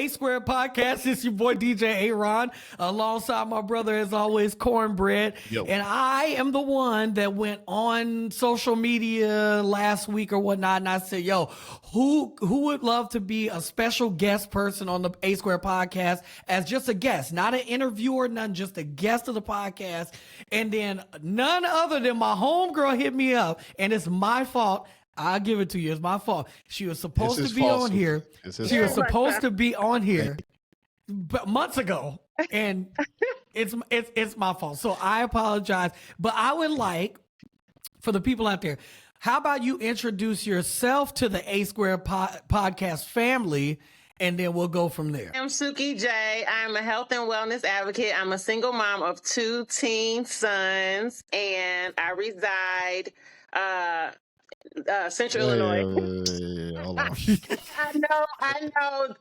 A Squared Podcast. It's your boy DJ A-Ron, alongside my brother, as always, Cornbread. Yo. And I am the one that went on social media last week or whatnot, and I said, yo, who would love to be a special guest person on the A Squared Podcast as just a guest, not an interviewer, none, just a guest of the podcast. And then none other than my homegirl hit me up, and it's my fault. I'll give it to you. It's my fault. She was supposed to be on here. She was supposed to be on here but months ago, and it's my fault. So I apologize. But I would like, for the people out there, how about you introduce yourself to the A Squared Podcast family, and then we'll go from there. I'm Suki Jay. I'm a health and wellness advocate. I'm a single mom of 2 teen sons, and I reside Central Illinois. Hold on. I know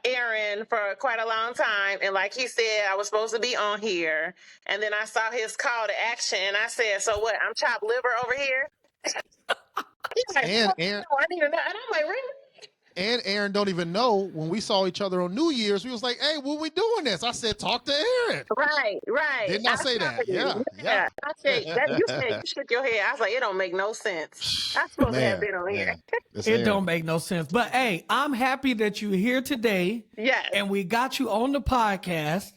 Aaron for quite a long time, and like he said, I was supposed to be on here, and then I saw his call to action, and I said, "So what? I'm chopped liver over here." He's like, And Aaron, I didn't even know. And I'm like, really? and Aaron don't even know when we saw each other on New Year's. We was like, "Hey, when we doing this?" I said, "Talk to Aaron." Right. Didn't I say that? Yeah. I said that. You said you shook your head. I was like, it don't make no sense. I'm supposed to have been on here. It don't make no sense. But hey, I'm happy that you're here today. Yes. And we got you on the podcast.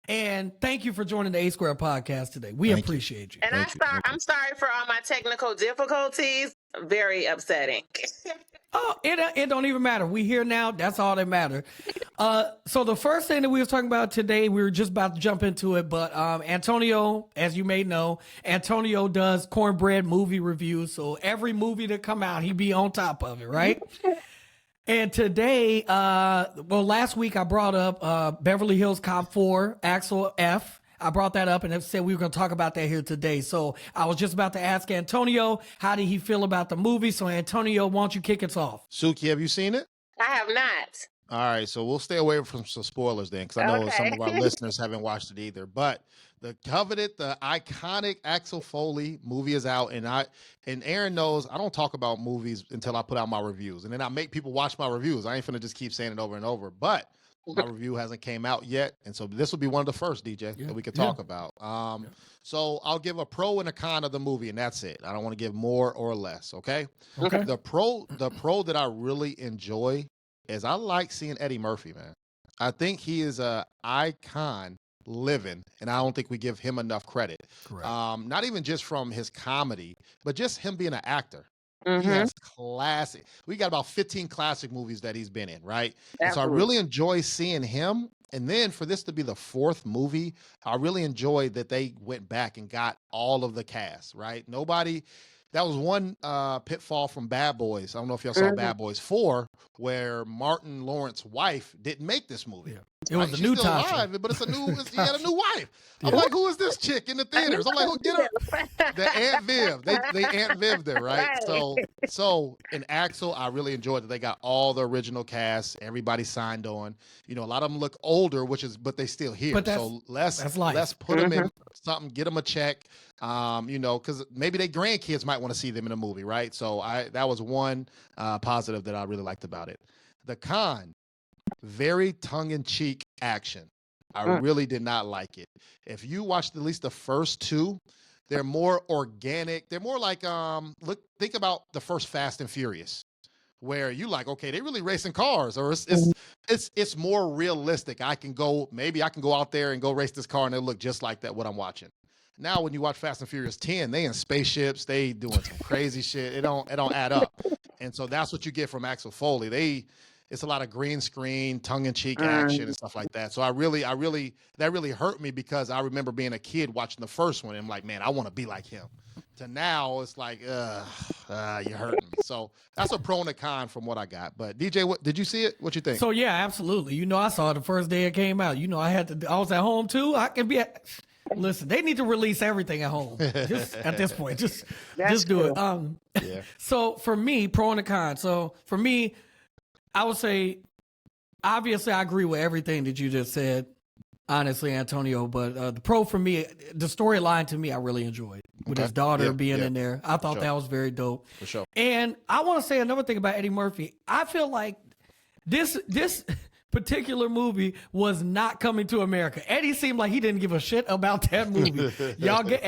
And thank you for joining the A Squared Podcast today. We appreciate you. And I'm sorry for all my technical difficulties. Very upsetting. Oh, it don't even matter. We here now. That's all that matters. So the first thing that we were talking about today, we were just about to jump into it, but Antonio, as you may know, Antonio does Cornbread movie reviews. So every movie that come out, he be on top of it, right? And today, last week I brought up Beverly Hills Cop 4, Axel F. I brought that up and I said we were going to talk about that here today. So I was just about to ask Antonio, how did he feel about the movie? So Antonio, why don't you kick us off? Suki, have you seen it? I have not. All right, so we'll stay away from some spoilers then, because I know some of our listeners haven't watched it either. But the coveted, the iconic Axel Foley movie is out, and Aaron knows I don't talk about movies until I put out my reviews, and then I make people watch my reviews. I ain't finna just keep saying it over and over. But my review hasn't came out yet, and so this will be one of the first, DJ, that we could talk about. So I'll give a pro and a con of the movie, and that's it. I don't want to give more or less. Okay. The pro that I really enjoy is I like seeing Eddie Murphy, man. I think he is a icon living, and I don't think we give him enough credit. Correct. Not even just from his comedy, but just him being an actor. Mm-hmm. He has classic. We got about 15 classic movies that he's been in, right? And so I really enjoy seeing him. And then for this to be the 4th movie, I really enjoyed that they went back and got all of the cast, right? That was one pitfall from Bad Boys. I don't know if y'all saw Bad Boys 4, where Martin Lawrence's wife didn't make this movie. Yeah. It was a new time. But he had a new wife. I'm like, who is this chick in the theaters? I'm like, who get her? The Aunt Viv. They Aunt Viv there, right? So in Axel, I really enjoyed that they got all the original cast. Everybody signed on. You know, a lot of them look older, but they still here. So let's put them in something, get them a check. You know, because maybe their grandkids might want to see them in a movie, right? So that was one positive that I really liked about it. The con, very tongue-in-cheek action. I really did not like it. If you watched at least the first 2, they're more organic. They're more like think about the first Fast and Furious, where you like, okay, they really racing cars, or it's more realistic. I can go out there and go race this car and it'll look just like that what I'm watching. Now, when you watch Fast and Furious 10, they in spaceships, they doing some crazy shit. It don't add up. And so that's what you get from Axel Foley. It's a lot of green screen, tongue-in-cheek action and stuff like that. So that really hurt me, because I remember being a kid watching the first one and I'm like, man, I want to be like him. To now, it's like, you're hurting me. So that's a pro and a con from what I got. But DJ, what did you see it? What you think? So yeah, absolutely. You know, I saw it the first day it came out. You know, I was at home too. Listen, they need to release everything at home. Just at this point, just do it. So for me, pro and a con. So for me, I would say, obviously, I agree with everything that you just said, honestly, Antonio. But the pro for me, the storyline to me, I really enjoyed with his daughter being in there. I thought that was very dope. For sure. And I want to say another thing about Eddie Murphy. I feel like this particular movie was not coming to America. Eddie seemed like he didn't give a shit about that movie. Y'all get,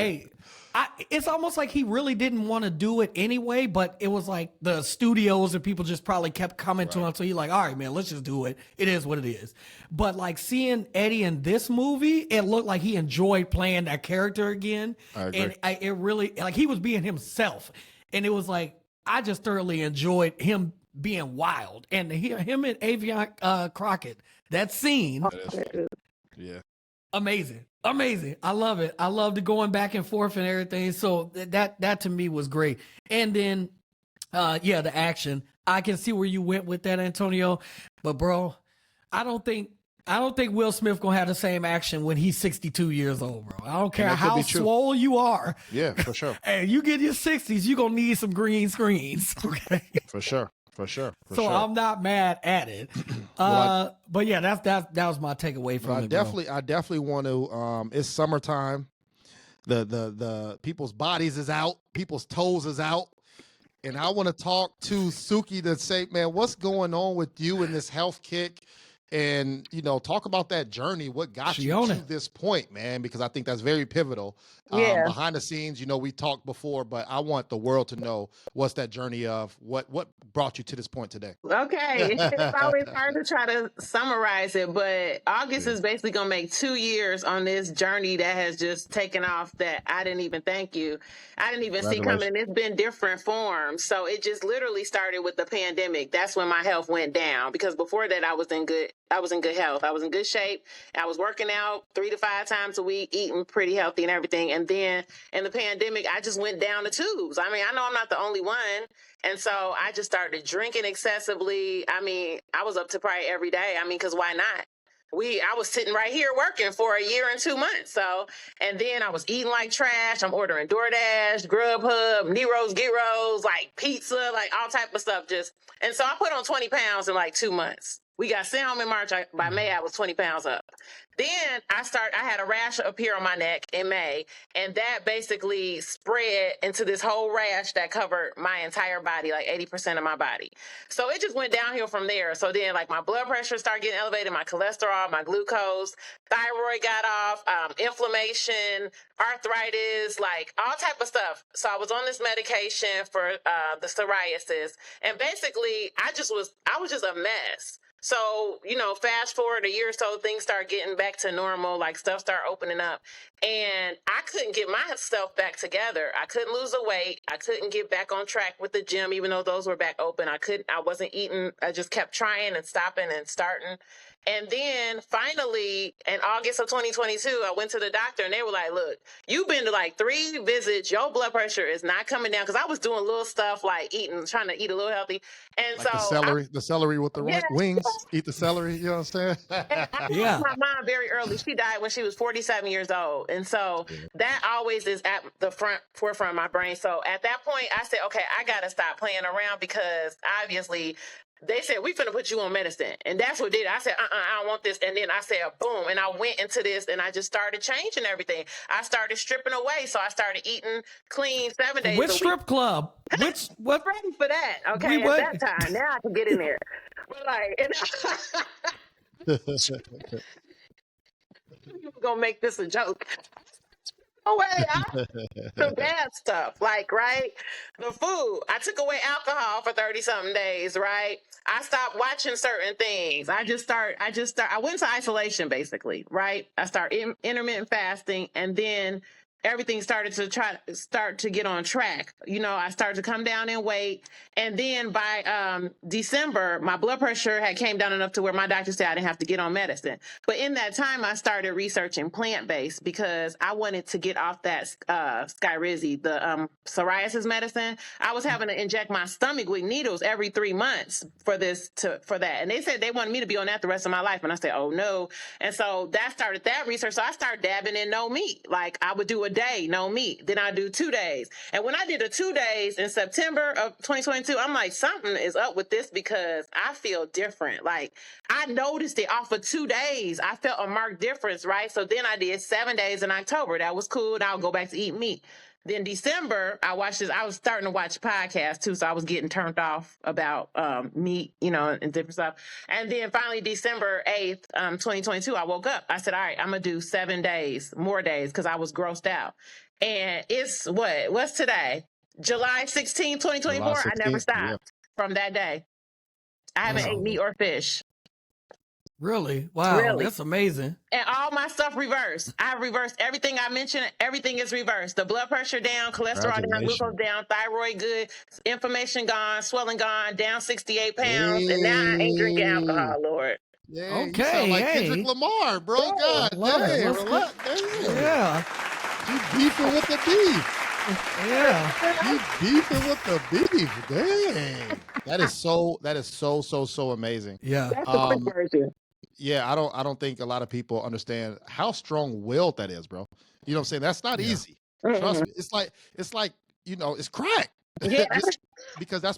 it's almost like he really didn't want to do it anyway, but it was like the studios and people just probably kept coming to him. So he's like, all right, man, let's just do it. It is what it is. But like seeing Eddie in this movie, it looked like he enjoyed playing that character again. I agree. And it really, like he was being himself. And it was like, I just thoroughly enjoyed him being wild. And him and Avion Crockett, that scene. Yeah. Amazing. I love it. I love the going back and forth and everything. So that to me was great. And then, the action. I can see where you went with that, Antonio. But bro, I don't think Will Smith gonna have the same action when he's 62 years old, bro. I don't care how swole you are. Yeah, for sure. Hey, you get your 60s, you gonna need some green screens. Okay. For sure. So I'm not mad at it. But yeah, that was my takeaway from it. I definitely want to. It's summertime. The people's bodies is out. People's toes is out. And I want to talk to Suki to say, man, what's going on with you in this health kick? And, talk about that journey. What got you to this point, man? Because I think that's very pivotal. Behind the scenes, we talked before, but I want the world to know what's that journey of what brought you to this point today. Okay. It's always hard to try to summarize it, but August is basically going to make 2 years on this journey that has just taken off that I didn't even see coming. And it's been different forms. So it just literally started with the pandemic. That's when my health went down, because before that I was in good health. I was in good shape. I was working out 3 to 5 times a week, eating pretty healthy and everything. And then in the pandemic, I just went down the tubes. I mean, I know I'm not the only one. And so I just started drinking excessively. I mean, I was up to probably every day. I mean, because why not? I was sitting right here working for a year and 2 months. So, and then I was eating like trash. I'm ordering DoorDash, Grubhub, Nero's, Gyros, like pizza, like all type of stuff. And so I put on 20 pounds in like 2 months. We got sent home in March. By May, I was 20 pounds up. Then I had a rash appear on my neck in May, and that basically spread into this whole rash that covered my entire body, like 80% of my body. So it just went downhill from there. So then like my blood pressure started getting elevated, my cholesterol, my glucose, thyroid got off, inflammation, arthritis, like all type of stuff. So I was on this medication for the psoriasis, and basically I was just a mess. So, fast forward a year or so, things start getting back to normal, like stuff start opening up. And I couldn't get myself back together. I couldn't lose the weight. I couldn't get back on track with the gym, even though those were back open. I wasn't eating. I just kept trying and stopping and starting. And then finally, in August of 2022, I went to the doctor and they were like, look, you've been to like 3 visits. Your blood pressure is not coming down. Because I was doing little stuff like trying to eat a little healthy. And like the celery with the wings, eat the celery. You know what I'm saying? I my mom very early. She died when she was 47 years old. And so that always is at the forefront of my brain. So at that point, I said, okay, I got to stop playing around, because obviously they said, we finna put you on medicine. And that's what did it. I said, I don't want this. And then I said, boom. And I went into this and I just started changing everything. I started stripping away. So I started eating clean 7 days a week. Which strip club? What? Ready for that. Okay. At that time. Now I can get in there. But like, I'm going to make this a joke. No way. The bad stuff, like, right? The food. I took away alcohol for 30-something days, right? I stopped watching certain things. I went into isolation, basically, right? I started intermittent fasting, and then everything started to get on track. I started to come down in weight. And then by December, my blood pressure had came down enough to where my doctor said I didn't have to get on medicine. But in that time, I started researching plant-based, because I wanted to get off that Skyrizi, the psoriasis medicine. I was having to inject my stomach with needles every 3 months for that. And they said they wanted me to be on that the rest of my life. And I said, oh no. And so that started that research. So I started dabbing in no meat. Like I would do a day, no meat. Then I do 2 days. And when I did the 2 days in September of 2022, I'm like, something is up with this, because I feel different. Like I noticed it off of 2 days. I felt a marked difference, right? So then I did 7 days in October. That was cool. And I'll go back to eat meat. Then December, I watched this. I was starting to watch podcasts too, so I was getting turned off about meat, and different stuff. And then finally, December 8th, 2022, I woke up. I said, all right, I'm going to do 7 days, more days, because I was grossed out. And it's what's today? July 16th, 2024. July I never 16th, stopped from that day. I haven't ate meat or fish. Really? Wow, Really? That's amazing. And all my stuff reversed. I reversed everything I mentioned. Everything is reversed. The blood pressure down, cholesterol down, glucose down, thyroid good, inflammation gone, swelling gone, down 68 pounds. And now I ain't drinking alcohol, Lord. Yeah, Okay, you sound like Kendrick Lamar, bro. God, hey, relax. Yeah. You beefing with the beef. Yeah. You beefing with the beef. Dang. That is so amazing. Yeah. That's the quick version. Yeah, I don't think a lot of people understand how strong-willed that is, bro. You know what I'm saying? That's not easy. Trust me. It's like, it's crack. Yeah. Because that's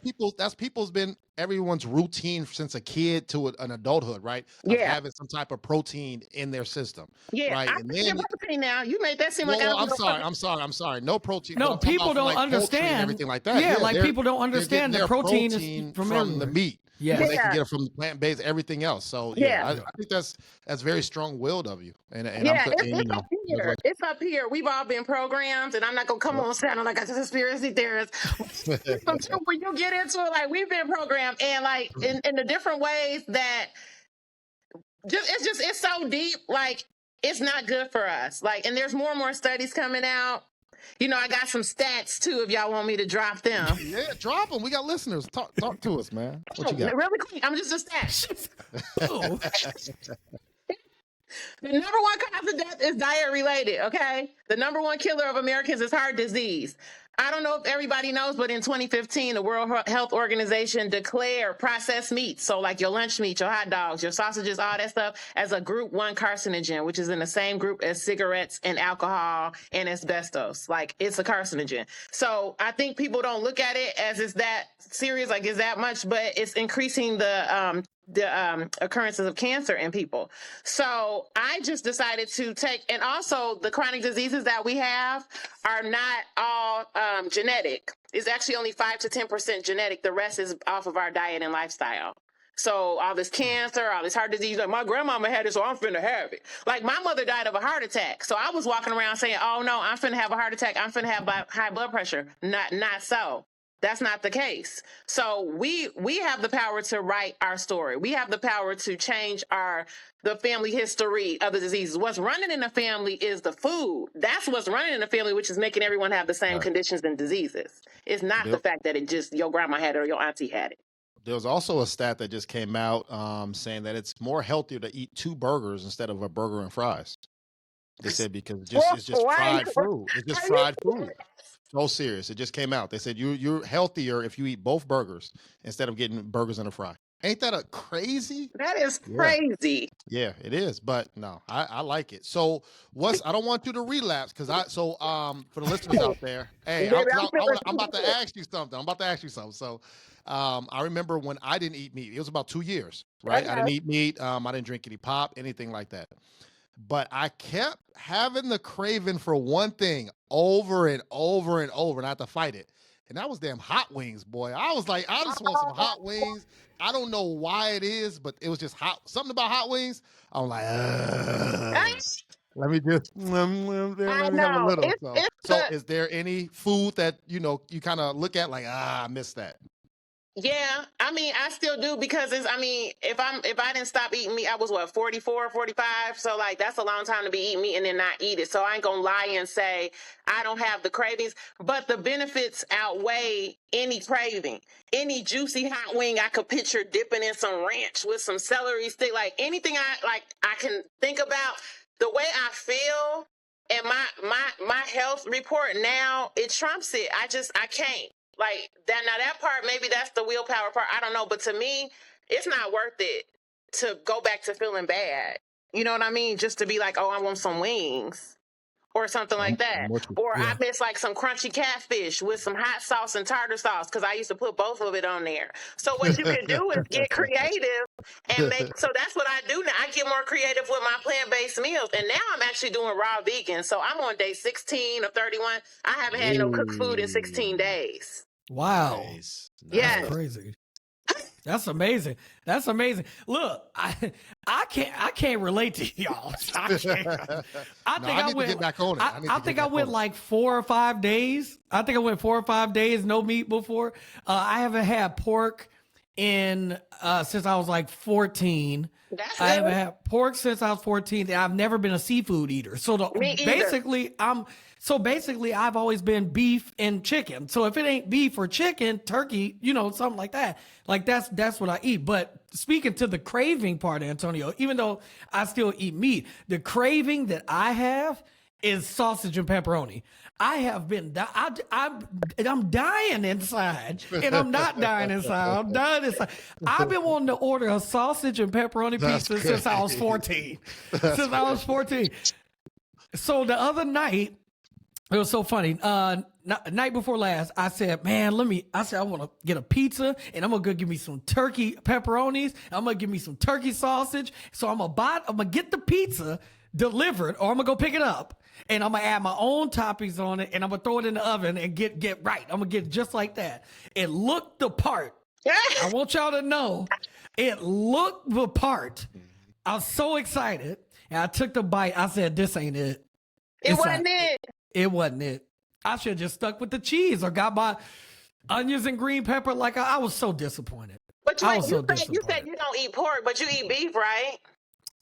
people's been everyone's routine since a kid to an adulthood, right? Of having some type of protein in their system. Yeah, right. I'm taking protein now. You made that seem like I'm sorry. No protein. No, people don't understand and everything like that. Yeah, like people don't understand the protein is from the meat. Yeah, they can get it from the plant-based, everything else. So I think that's very strong-willed of you. And it's up here. We've all been programmed, and I'm not gonna come on sounding like a conspiracy theorist. When you get into it, like we've been programmed, and like in the different ways that it's so deep. Like it's not good for us. Like, and there's more and more studies coming out. I got some stats too if y'all want me to drop them. Yeah, drop them. We got listeners. Talk to us, man. What you got? Really quick. I'm just a stat. Oh. The number one cause of death is diet related, okay? The number one killer of Americans is heart disease. I don't know if everybody knows, but in 2015, the World Health Organization declared processed meats, so like your lunch meat, your hot dogs, your sausages, all that stuff, as a group 1 carcinogen, which is in the same group as cigarettes and alcohol and asbestos. Like, it's a carcinogen. So I think people don't look at it as it's that serious, like it's that much, but it's increasing the occurrences of cancer in people. So I just decided to take, and also the chronic diseases that we have are not all genetic. It's actually only 5 to 10% genetic. The rest is off of our diet and lifestyle. So all this cancer, all this heart disease, like my grandmama had it, so I'm finna have it. Like my mother died of a heart attack. So I was walking around saying, oh no, I'm finna have a heart attack. I'm finna have high blood pressure. Not so. That's not the case. So we have the power to write our story. We have the power to change the family history of the diseases. What's running in the family is the food. That's what's running in the family, which is making everyone have the same conditions and diseases. It's not the fact that it just your grandma had it or your auntie had it. There was also a stat that just came out saying that it's more healthier to eat 2 burgers instead of a burger and fries. They said because it's just fried food. It's just fried food. So serious. It just came out. They said you're healthier if you eat both burgers instead of getting burgers and a fry. Ain't that a crazy? That is crazy. Yeah, it is. But no, I like it. So I don't want you to relapse for the listeners out there, hey, I'm about to ask you something. So I remember when I didn't eat meat. It was about 2 years, right? I didn't eat meat. I didn't drink any pop, anything like that. But I kept having the craving for one thing over and over and over, and I had to fight it. And that was damn hot wings, boy. I was like, I just want some hot wings. I don't know why it is, but it was just hot. Something about hot wings. I'm like, let me just let me have a little. So is there any food that, you kind of look at like, I missed that? Yeah, I mean, I still do because if I didn't stop eating meat, I was 44, 45. So like, that's a long time to be eating meat and then not eat it. So I ain't gonna lie and say I don't have the cravings, but the benefits outweigh any craving. Any juicy hot wing, I could picture dipping in some ranch with some celery stick, like anything I can think about. The way I feel and my health report now, it trumps it. I can't. Like that. Now that part, maybe that's the willpower part. I don't know. But to me, it's not worth it to go back to feeling bad. You know what I mean? Just to be like, oh, I want some wings. or something like that. Or I miss like some crunchy catfish with some hot sauce and tartar sauce because I used to put both of it on there. So what you can do is get creative and make. So that's what I do now. I get more creative with my plant-based meals, and now I'm actually doing raw vegan. So I'm on day 16 of 31. I haven't had no cooked food in 16 days. Wow, yeah, that's crazy. That's amazing. That's amazing. Look, I can't relate to y'all. I think I went get back on it. I think I went like 4 or 5 days. I think I went 4 or 5 days no meat before. I haven't had pork in since I was like 14. I haven't had pork since I was 14. And I've never been a seafood eater. So basically I've always been beef and chicken. So if it ain't beef or chicken, turkey, something like that. Like that's what I eat. But speaking to the craving part, Antonio, even though I still eat meat, the craving that I have is sausage and pepperoni. I have been, I'm dying inside, and I'm not dying inside. I'm dying inside. I've been wanting to order a sausage and pepperoni pizza since I was 14. So the other night, it was so funny. Night before last, I said, man, I want to get a pizza, and I'm going to go give me some turkey pepperonis. I'm going to give me some turkey sausage. So I'm going to get the pizza delivered, or I'm going to go pick it up. And I'm going to add my own toppings on it, and I'm going to throw it in the oven and get right. I'm going to get it just like that. It looked the part. I want y'all to know, it looked the part. I was so excited, and I took the bite. I said, this ain't it. It wasn't it. It wasn't it. I should have just stuck with the cheese or got my onions and green pepper. Like I was so disappointed. But you said you don't eat pork, but you eat beef, right?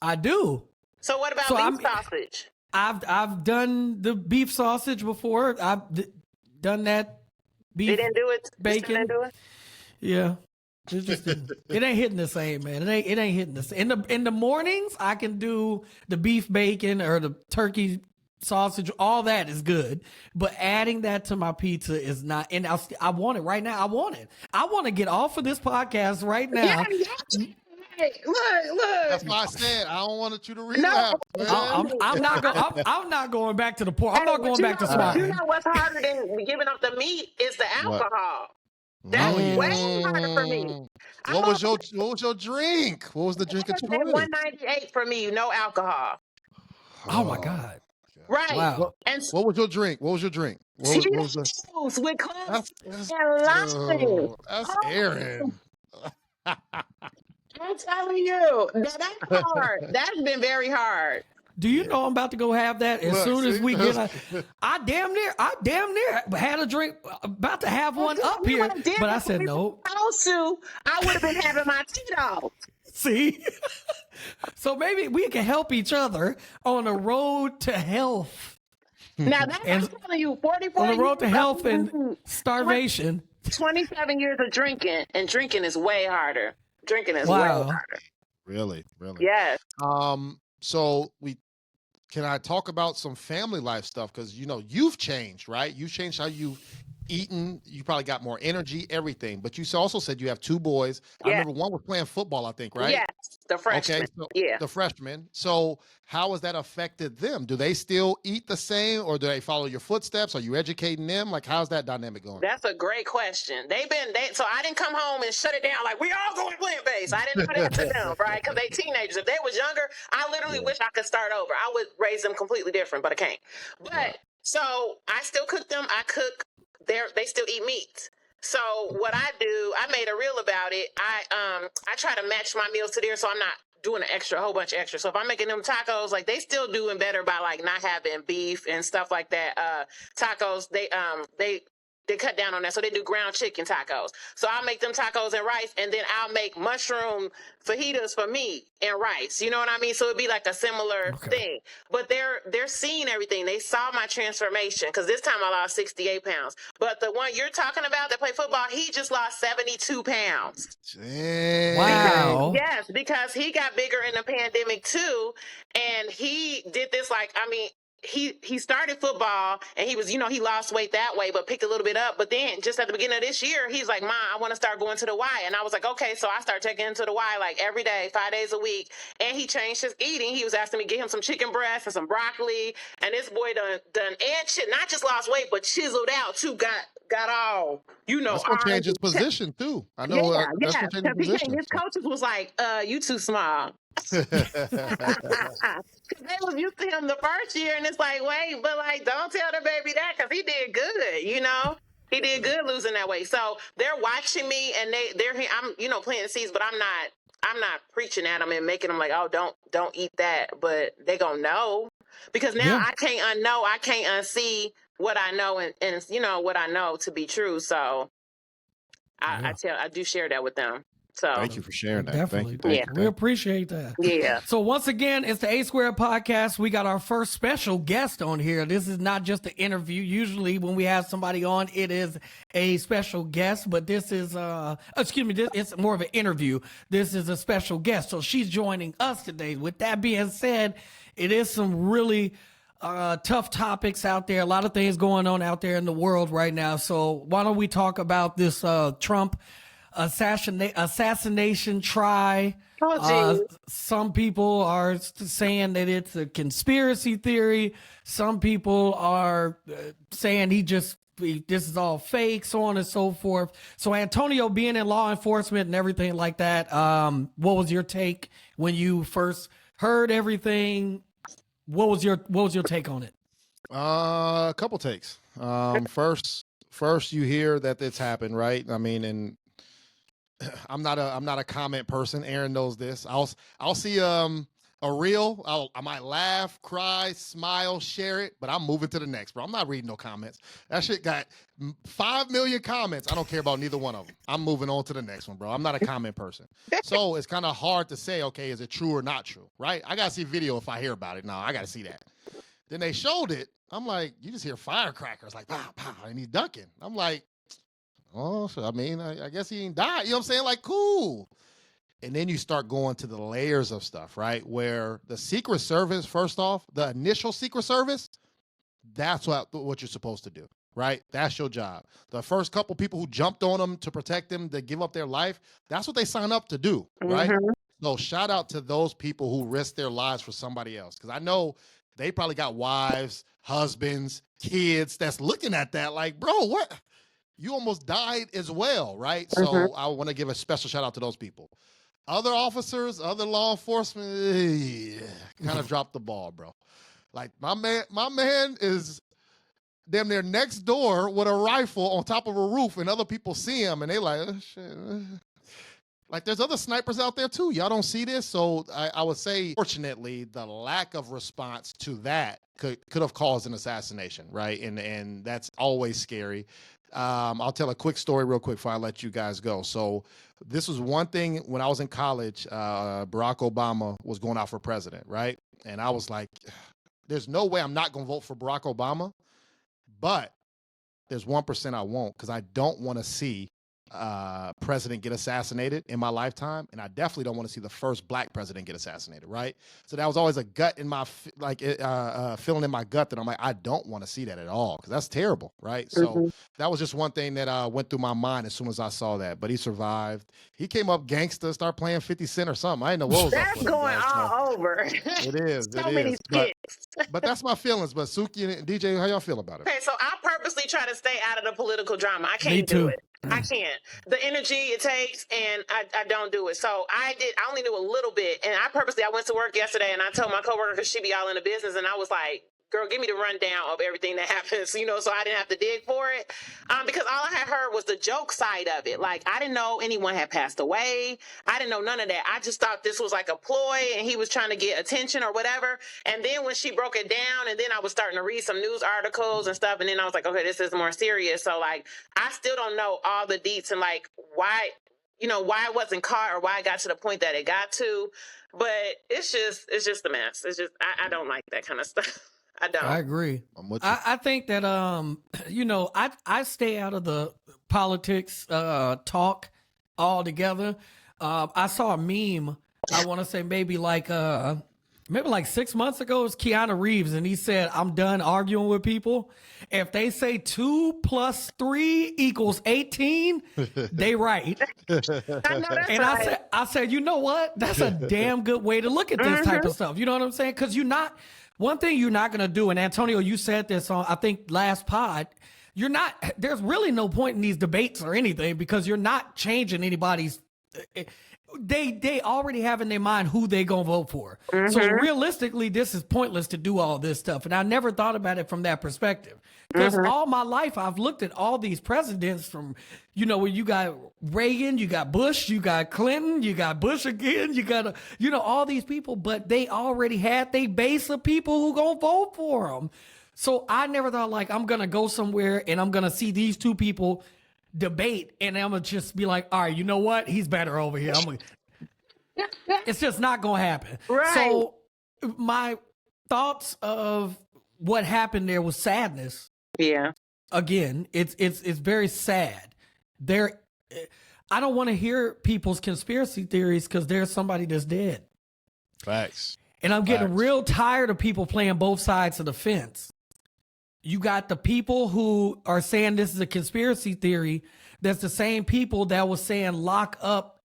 I do. So what about beef sausage? I've done the beef sausage before. I've done that beef. They didn't do it. Bacon. Didn't do it? Yeah. It ain't hitting the same, man. It ain't hitting the same. In the mornings, I can do the beef bacon or the turkey sausage. All that is good, but adding that to my pizza is not. And I want it right now. I want it. I want to get off of this podcast right now. Yeah. Look. That's why I said I don't want you to relapse. No, I'm not going back to the pork. I'm not going back to swine. You know what's harder than giving up the meat is the alcohol. That's way harder for me. What was your drink? What was the drink of choice? 198 for me, no alcohol. Oh my God. Right. Wow. What was your drink? What was your with clubs and lime. That's Aaron. I'm telling you, that's hard. That's been very hard. Do you know I'm about to go have that as soon as we get? I damn near had a drink, about to have one up here, but I said no. I would have been having my Tito's. See, so maybe we can help each other on the road to health. Now that's I'm telling you, 44 on the road to health and starvation. 27 years of drinking, and drinking is way harder. Drinking is way harder. Really? Yes. So can I talk about some family life stuff? Because you've changed, right? You've changed how you've eaten. You probably got more energy, everything. But you also said you have 2 boys. I remember one was playing football, I think, right? Yes, the freshman. Okay, the freshmen. So how has that affected them? Do they still eat the same, or do they follow your footsteps? Are you educating them? Like, how's that dynamic going? That's a great question. So I didn't come home and shut it down like we all going plant-based. I didn't put it to them, right? Because they teenagers. If they was younger, I literally wish I could start over. I would raise them completely different, but I can't. But so I still cook them. I cook. They still eat meat. So what I do, I made a reel about it. I try to match my meals to theirs, so I'm not doing a whole bunch of extra. So if I'm making them tacos, like they still doing better by like not having beef and stuff like that. Tacos, they cut down on that. So they do ground chicken tacos. So I'll make them tacos and rice, and then I'll make mushroom fajitas for me and rice. You know what I mean? So it'd be like a similar thing. But they're seeing everything. They saw my transformation, because this time I lost 68 pounds. But the one you're talking about that played football, he just lost 72 pounds. Dang. Wow. Because he got bigger in the pandemic too. And he did this he started football and he was, he lost weight that way, but picked a little bit up. But then just at the beginning of this year, he's like, Mom, I want to start going to the Y. And I was like, okay. So I started taking him to the Y like every day, 5 days a week. And he changed his eating. He was asking me to get him some chicken breast and some broccoli. And this boy done and shit, not just lost weight, but chiseled out too. Got all, That's gonna change his position too. I know. That's gonna change his position. His coaches was like, you too small. Because they was used to him the first year, and it's like, wait, but like, don't tell the baby that, because he did good, he did good losing that weight. So they're watching me, and they're I'm planting seeds, but I'm not preaching at them and making them like, oh, don't eat that, but they gonna know, because now I can't unknow, I can't unsee what I know, and what I know to be true. So I do share that with them. So thank you for sharing that. Definitely. Thank you. We appreciate that. Yeah. So once again, it's the A Square podcast. We got our first special guest on here. This is not just an interview. Usually when we have somebody on, it is a special guest, but this is it's more of an interview. This is a special guest. So she's joining us today. With that being said, it is some really tough topics out there. A lot of things going on out there in the world right now. So why don't we talk about this Trump assassination try? Some people are saying that it's a conspiracy theory. Some people are saying this is all fake, so on and so forth. So Antonio, being in law enforcement and everything like that, what was your take when you first heard everything? What was your take on it? A couple takes. First you hear that it's happened, right? I mean, and I'm not a comment person. Aaron knows this. I'll see a reel. I might laugh, cry, smile, share it, but I'm moving to the next, bro. I'm not reading no comments. That shit got 5 million comments. I don't care about neither one of them. I'm moving on to the next one, bro. I'm not a comment person. So it's kind of hard to say, okay, is it true or not true, right? I got to see video if I hear about it. No, I got to see that. Then they showed it. I'm like, you just hear firecrackers like, pow, pow, and he's ducking. I'm like, oh, so I mean, I guess he ain't died. You know what I'm saying? Like, cool. And then you start going to the layers of stuff, right? Where the Secret Service, first off, the initial Secret Service, that's what you're supposed to do, right? That's your job. The first couple people who jumped on them to protect them, to give up their life, that's what they sign up to do, right? Mm-hmm. So shout out to those people who risk their lives for somebody else. Because I know they probably got wives, husbands, kids that's looking at that like, bro, what? You almost died as well, right? Mm-hmm. So I want to give a special shout out to those people. Other officers, other law enforcement, kind of dropped the ball, bro. Like my man is damn near next door with a rifle on top of a roof, and other people see him, and they like, oh, shit. Like there's other snipers out there too. Y'all don't see this, so I would say, fortunately, the lack of response to that could have caused an assassination, right? And that's always scary. I'll tell a quick story real quick before I let you guys go. So this was one thing when I was in college, Barack Obama was going out for president, right? And I was like, there's no way I'm not going to vote for Barack Obama, but there's 1% I won't, because I don't want to see president get assassinated in my lifetime, and I definitely don't want to see the first black president get assassinated, right? So that was always a gut in my feeling in my gut that I'm like, I don't want to see that at all, because that's terrible, right? So that was just one thing that went through my mind as soon as I saw that. But he survived. He came up gangster, started playing 50 Cent or something. I didn't know what was that's up going all over. It is. So many skits. But that's my feelings. But Suki and DJ, how y'all feel about it? Okay, so I purposely try to stay out of the political drama. I can't do it. I can't. The energy it takes, and I don't do it. So I only knew a little bit, and I went to work yesterday, and I told my coworker, because she be all in the business, and I was like, girl, give me the rundown of everything that happens, so I didn't have to dig for it. Because all I had heard was the joke side of it. Like, I didn't know anyone had passed away. I didn't know none of that. I just thought this was like a ploy and he was trying to get attention or whatever. And then when she broke it down, and then I was starting to read some news articles and stuff, and then I was like, okay, this is more serious. So, like, I still don't know all the deets and, like, why it wasn't caught or why it got to the point that it got to. But it's just a mess. It's just, I don't like that kind of stuff. I don't. I agree. I think that I stay out of the politics talk altogether. I saw a meme. I want to say maybe maybe like 6 months ago, it was Keanu Reeves, and he said, I'm done arguing with people. If they say 2 + 3 = 18, they right. I know that's And right. I said, you know what? That's a damn good way to look at this type of stuff. You know what I'm saying? Because one thing you're not going to do, and Antonio, you said this on, I think, last pod, there's really no point in these debates or anything because you're not changing anybody's, they already have in their mind who they gonna vote for. So realistically, this is pointless to do all this stuff. And I never thought about it from that perspective. Because all my life, I've looked at all these presidents from, where you got Reagan, you got Bush, you got Clinton, you got Bush again, you got, all these people, but they already had their base of people who gonna vote for them. So I never thought like, I'm gonna go somewhere and I'm gonna see these two people debate and I'm gonna just be like, all right, you know what? He's better over here. It's just not gonna happen. Right. So my thoughts of what happened there was sadness. Yeah. Again, it's very sad. I don't want to hear people's conspiracy theories because there's somebody that's dead. Facts. And I'm getting real tired of people playing both sides of the fence. You got the people who are saying this is a conspiracy theory. That's the same people that was saying lock up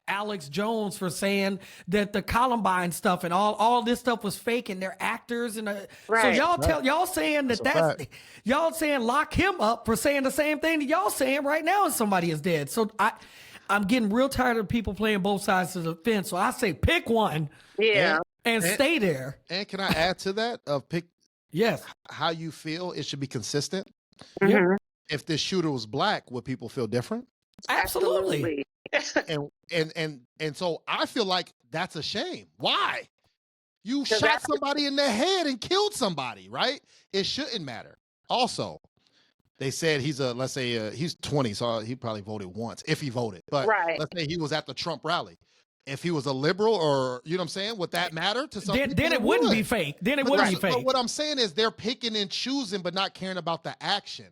Alex Jones for saying that the Columbine stuff and all this stuff was fake and they're actors and right. So y'all saying that's y'all saying lock him up for saying the same thing that y'all saying right now and somebody is dead. So I'm getting real tired of people playing both sides of the fence. So I say pick one, and stay there. And can I add to that of pick? Yes. How you feel, it should be consistent. Mm-hmm. If this shooter was black, would people feel different? Absolutely. and so I feel like that's a shame. Why? You shot somebody in the head and killed somebody, right? It shouldn't matter. Also, they said let's say he's 20, so he probably voted once if he voted. But let's say he was at the Trump rally. If he was a liberal or, you know what I'm saying, would that matter to some people? Then it wouldn't be fake. Then it wouldn't be fake. But what I'm saying is they're picking and choosing but not caring about the action.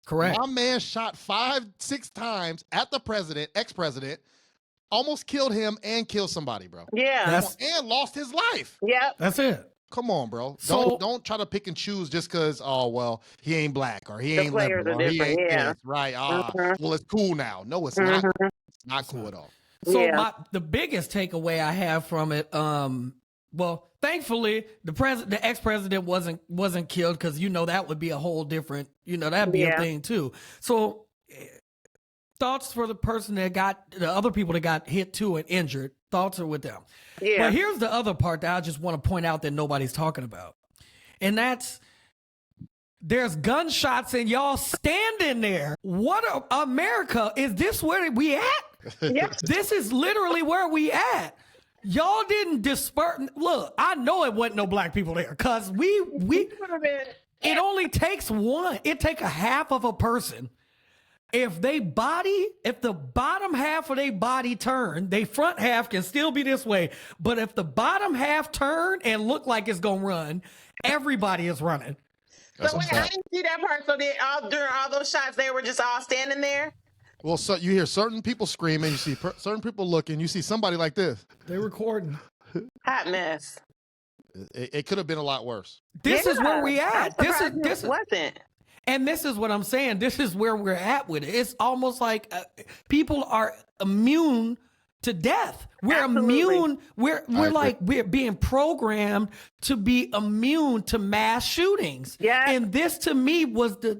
Correct. My man shot 5-6 times at the ex-president, almost killed him and killed somebody, bro. Yeah. And lost his life. Yep. That's it. Come on, bro. So, don't try to pick and choose just because, he ain't black or he ain't liberal or he ain't this, right? Well, it's cool now. No, it's not. It's not cool at all. So the biggest takeaway I have from it, thankfully the ex-president wasn't killed because that would be a whole different, that'd be a thing too. So thoughts for the other people that got hit too and injured. Thoughts are with them. Yeah. But here's the other part that I just want to point out that nobody's talking about, and that's there's gunshots and y'all standing there. What America is this where we at? Yes. This is literally where we at. Y'all didn't disperse. Look, I know it wasn't no black people there because it only takes one. It take a half of a person. If the bottom half of their body turn, they front half can still be this way. But if the bottom half turn and look like it's going to run, everybody is running. So wait, I didn't see that part. So during all those shots, they were just all standing there? Well, so you hear certain people screaming, you see certain people looking, you see somebody like this. They're recording. Hot mess. It could have been a lot worse. This is where we at. This wasn't. And this is what I'm saying. This is where we're at with it. It's almost like people are immune to death. We're immune. We're being programmed to be immune to mass shootings. Yeah. And this to me was the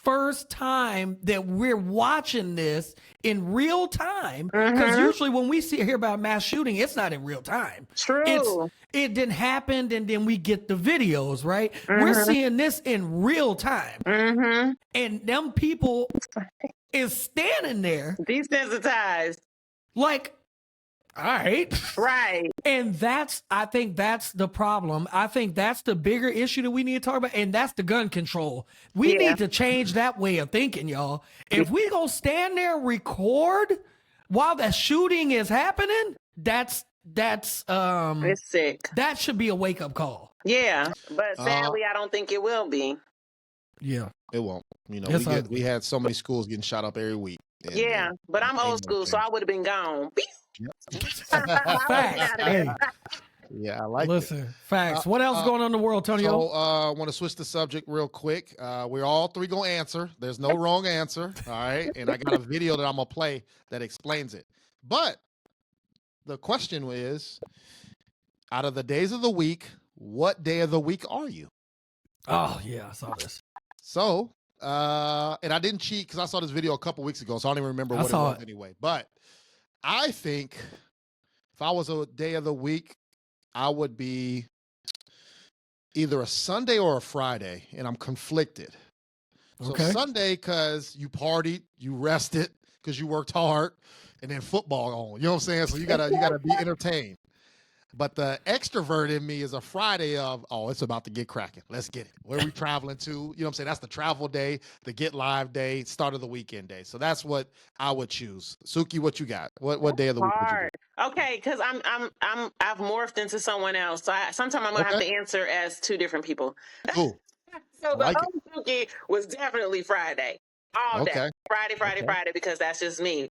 first time that we're watching this in real time. Because usually when we hear about mass shooting, it's not in real time. True. It didn't happen, and then we get the videos, right? We're seeing this in real time. And them people is standing there. Desensitized. Like, all right. Right. And I think that's the problem. I think that's the bigger issue that we need to talk about, and that's the gun control. We need to change that way of thinking, y'all. If we gonna stand there and record while the shooting is happening, that's it's sick. That should be a wake-up call. Yeah, but sadly, I don't think it will be. Yeah, it won't. We had so many schools getting shot up every week. But I'm old school, so I would have been gone. Facts. Hey, Yeah, I like listen, facts. What else uh, going on in the world, Tonyo? So I want to switch the subject real quick. We're all three gonna answer. There's no wrong answer. All right. And I got a video that I'm gonna play that explains it. But the question is, out of the days of the week, what day of the week are you? Oh yeah, I saw this. So and I didn't cheat because I saw this video a couple weeks ago, so I don't even remember what it was anyway. But I think if I was a day of the week, I would be either a Sunday or a Friday, and I'm conflicted. Okay. So Sunday, because you partied, you rested, because you worked hard, and then football on. You know what I'm saying? So you gotta be entertained. But the extrovert in me is a Friday of, oh, it's about to get cracking. Let's get it. Where are we traveling to? You know what I'm saying? That's the travel day, the get live day, start of the weekend day. So that's what I would choose. Suki, what you got? What day of the week would you do? Okay, because I've morphed into someone else. So sometimes I'm gonna have to answer as two different people. Cool. So the like old Suki was definitely Friday. All day. Friday, because that's just me.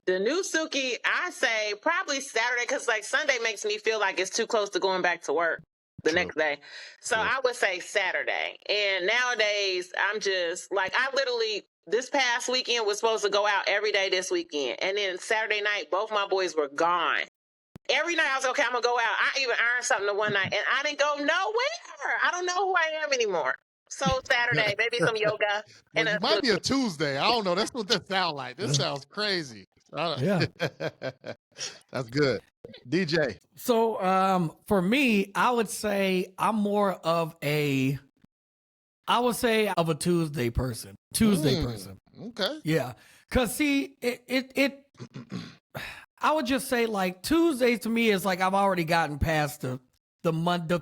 The new Suki, I say probably Saturday, because like Sunday makes me feel like it's too close to going back to work the next day. So I would say Saturday. And nowadays, I'm just like, I literally, this past weekend was supposed to go out every day this weekend. And then Saturday night, both my boys were gone. Every night I was okay, I'm going to go out. I even earned something the one night, and I didn't go nowhere. I don't know who I am anymore. So Saturday, maybe some yoga. Well, it might be a Tuesday. I don't know. That's what that sounds like. This sounds crazy. Yeah. That's good. DJ. So for me, I would say I'm more of a Tuesday person. Person. Okay. Yeah. Cause see, it I would just say like Tuesdays to me is like I've already gotten past the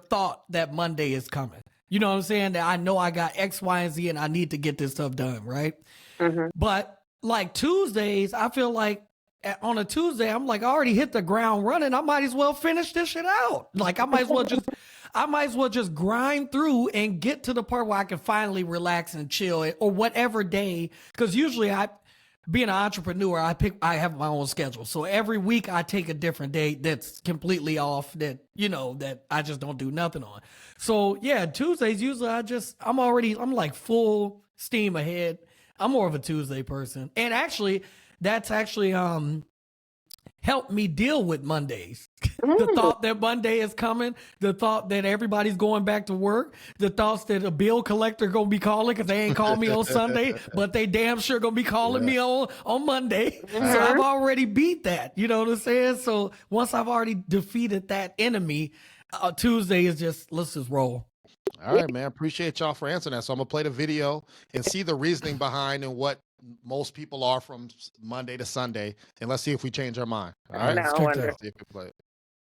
thought that Monday is coming. You know what I'm saying? That I know I got X, Y, and Z and I need to get this stuff done, right? Mm-hmm. But like Tuesdays, I feel like on a Tuesday, I'm like, I already hit the ground running. I might as well finish this shit out. Like I might as well just grind through and get to the part where I can finally relax and chill or whatever day. Cause usually being an entrepreneur, I have my own schedule. So every week I take a different day that's completely off that I just don't do nothing on. So yeah, Tuesdays, usually I'm like full steam ahead. I'm more of a Tuesday person. And actually, that's helped me deal with Mondays. The thought that Monday is coming, the thought that everybody's going back to work, the thoughts that a bill collector gonna be calling because they ain't called me on Sunday, but they damn sure gonna be calling me on Monday. So I've already beat that. You know what I'm saying? So once I've already defeated that enemy, Tuesday is let's just roll. All right, man. Appreciate y'all for answering that. So I'm gonna play the video and see the reasoning behind and what most people are from Monday to Sunday, and let's see if we change our mind. All right, let's see if we play it.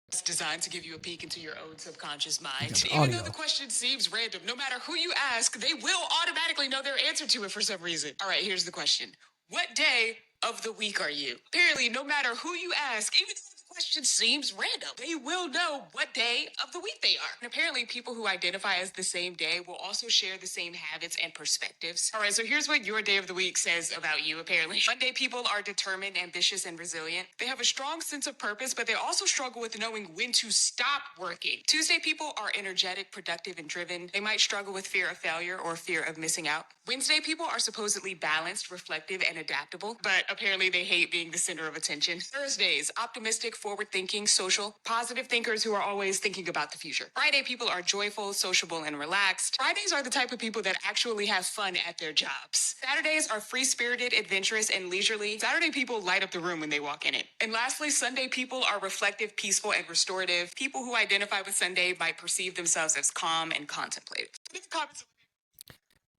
It's designed to give you a peek into your own subconscious mind. Even though the question seems random, no matter who you ask, they will automatically know their answer to it for some reason. All right, here's the question. What day of the week are you? Apparently, no matter who you ask, even though the question seems random, they will know what day of the week they are. And apparently, people who identify as the same day will also share the same habits and perspectives. All right, so here's what your day of the week says about you, apparently. Monday people are determined, ambitious, and resilient. They have a strong sense of purpose, but they also struggle with knowing when to stop working. Tuesday people are energetic, productive, and driven. They might struggle with fear of failure or fear of missing out. Wednesday people are supposedly balanced, reflective, and adaptable, but apparently they hate being the center of attention. Thursdays, optimistic, forward-thinking, social, positive thinkers who are always thinking about the future. Friday people are joyful, sociable, and relaxed. Fridays are the type of people that actually have fun at their jobs. Saturdays are free-spirited, adventurous, and leisurely. Saturday people light up the room when they walk in it. And lastly, Sunday people are reflective, peaceful, and restorative. People who identify with Sunday might perceive themselves as calm and contemplative.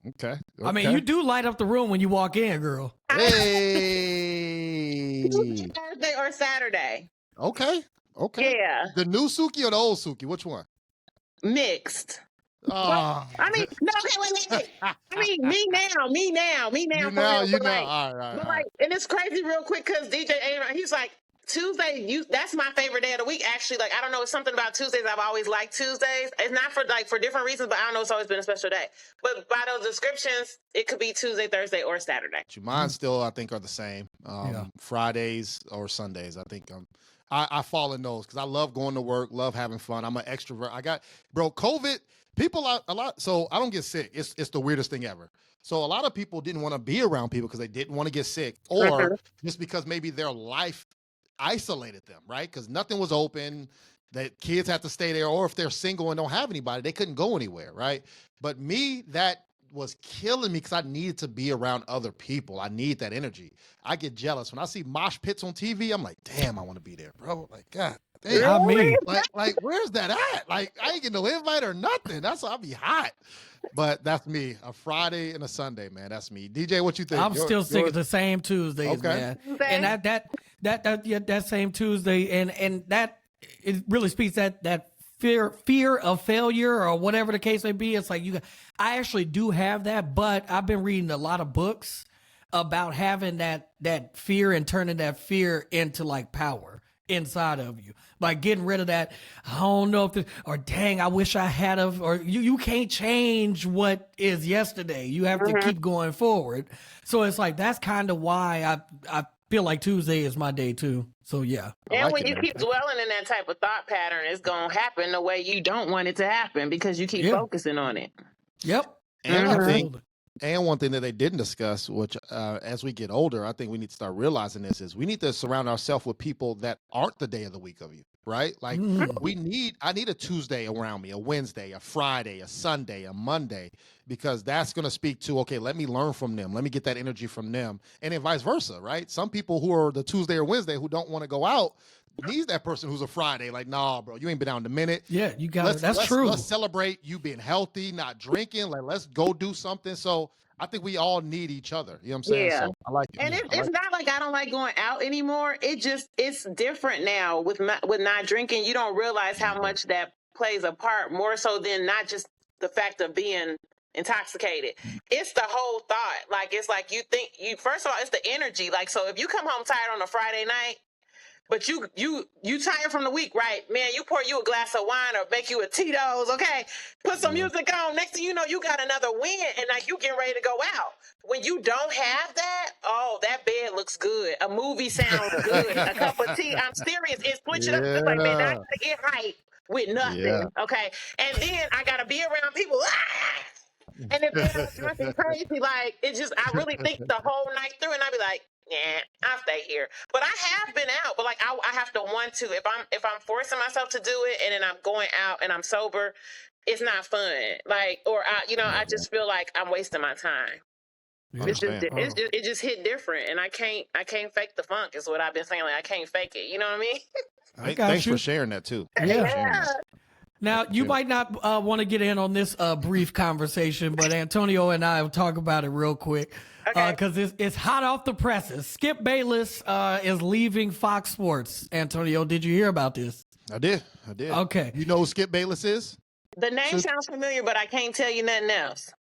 Okay. I mean, you do light up the room when you walk in, girl. Hey. Thursday or Saturday. Okay. Yeah. The new Suki or the old Suki? Which one? Mixed. Oh. I mean, no, wait. I mean, me now. You know. All right. And it's crazy real quick because DJ A-Ron, he's like, Tuesday, that's my favorite day of the week. Actually, like, I don't know, it's something about Tuesdays. I've always liked Tuesdays. It's not for different reasons, but I don't know, it's always been a special day. But by those descriptions, it could be Tuesday, Thursday, or Saturday. Mine still, I think, are the same. Fridays or Sundays. I think I fall in those because I love going to work, love having fun. I'm an extrovert. COVID, people are a lot. So I don't get sick. It's the weirdest thing ever. So a lot of people didn't want to be around people because they didn't want to get sick, or just because maybe their life isolated them, right? Because nothing was open. That kids have to stay there, or if they're single and don't have anybody, they couldn't go anywhere, right? But me, that was killing me because I needed to be around other people. I need that energy. I get jealous when I see mosh pits on TV. I'm like, damn, I want to be there, bro. Like, God damn, like, where's that at? Like, I ain't getting no invite or nothing. That's why I'll be hot. But that's me. A Friday and a Sunday, man. That's me. DJ, what you think? I'm still sick of the same Tuesdays, man. And that same Tuesday, and that it really speaks that fear of failure or whatever the case may be. It's like I actually do have that, but I've been reading a lot of books about having that fear and turning that fear into like power inside of you, like getting rid of that. I don't know if or dang, I wish I had or you can't change what is yesterday. You have to keep going forward. So it's like that's kind of why I feel like Tuesday is my day too. So yeah. And when you keep dwelling in that type of thought pattern, it's gonna happen the way you don't want it to happen because you keep focusing on it. Yep. And I think, and one thing that they didn't discuss, which as we get older, I think we need to start realizing this, is we need to surround ourselves with people that aren't the day of the week of you, right? Like I need a Tuesday around me, a Wednesday, a Friday, a Sunday, a Monday, because that's going to speak to, okay, let me learn from them. Let me get that energy from them. And then vice versa, right? Some people who are the Tuesday or Wednesday who don't want to go out needs that person who's a Friday. Like, nah, bro, you ain't been out in a minute. Yeah, you got it. That's true. Let's celebrate you being healthy, not drinking. Like, let's go do something. So I think we all need each other. You know what I'm saying? Yeah. So I like it. And it's not like I don't like going out anymore. It's different now with not drinking. You don't realize how much that plays a part, more so than not just the fact of being intoxicated. It's the whole thought. Like, it's like first of all, it's the energy. Like, so if you come home tired on a Friday night, but you tired from the week, right? Man, you pour you a glass of wine or make you a Tito's, okay? Put some music on. Next thing you know, you got another win, and like you getting ready to go out. When you don't have that, oh, that bed looks good. A movie sounds good. A cup of tea. I'm serious. It's switch it up. It's like, man, I gotta get hype with nothing, okay? And then I gotta be around people. And if they're drinking crazy, like I really think the whole night through, and I be like, yeah, I'll stay here. But I have been out, but like I have to want to. If I'm forcing myself to do it, and then I'm going out and I'm sober, it's not fun. Like, or I just feel like I'm wasting my time. It just hit different, and I can't fake the funk. Is what I've been saying. Like, I can't fake it. You know what I mean? Thanks for sharing that too. Yeah. Now, you might not want to get in on this brief conversation, but Antonio and I will talk about it real quick because it's hot off the presses. Skip Bayless is leaving Fox Sports. Antonio, did you hear about this? I did. Okay. You know who Skip Bayless is? The name sounds familiar, but I can't tell you nothing else.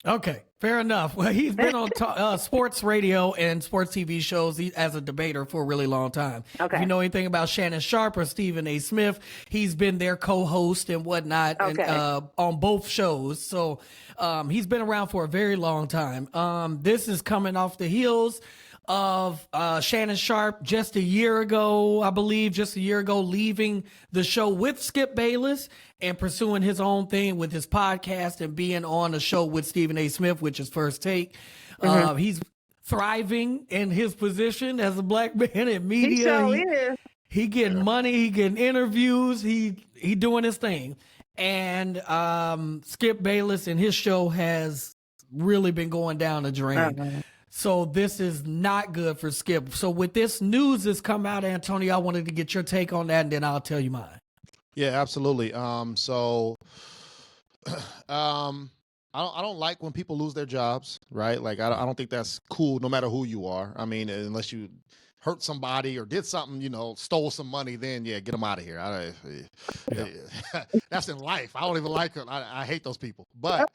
Okay, fair enough. Well, he's been on sports radio and sports TV shows as a debater for a really long time. Okay. If you know anything about Shannon Sharpe or Stephen A. Smith, he's been their co-host and whatnot on both shows. So he's been around for a very long time. This is coming off the heels of Shannon Sharpe just a year ago, leaving the show with Skip Bayless and pursuing his own thing with his podcast and being on a show with Stephen A. Smith, which is First Take. He's thriving in his position as a black man in media. He getting money, he getting interviews, he doing his thing. And Skip Bayless and his show has really been going down the drain. So this is not good for Skip. So with this news that's come out, Antonio, I wanted to get your take on that, and then I'll tell you mine. Yeah, absolutely. I don't like when people lose their jobs, right? Like I don't think that's cool, no matter who you are. I mean, unless you hurt somebody or did something, stole some money, then get them out of here. That's in life. I don't even like it. I hate those people. But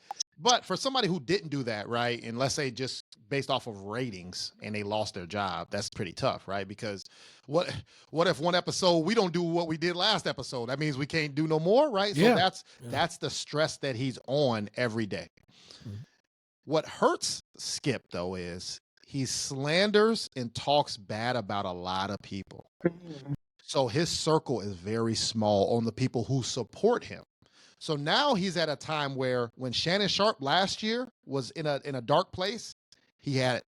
for somebody who didn't do that, right, and let's say just based off of ratings and they lost their job, that's pretty tough, right? Because what if one episode we don't do what we did last episode? That means we can't do no more, right? So that's the stress that he's on every day. Mm-hmm. What hurts Skip, though, is he slanders and talks bad about a lot of people. Mm-hmm. So his circle is very small on the people who support him. So now he's at a time where when Shannon Sharp last year was in a dark place, he had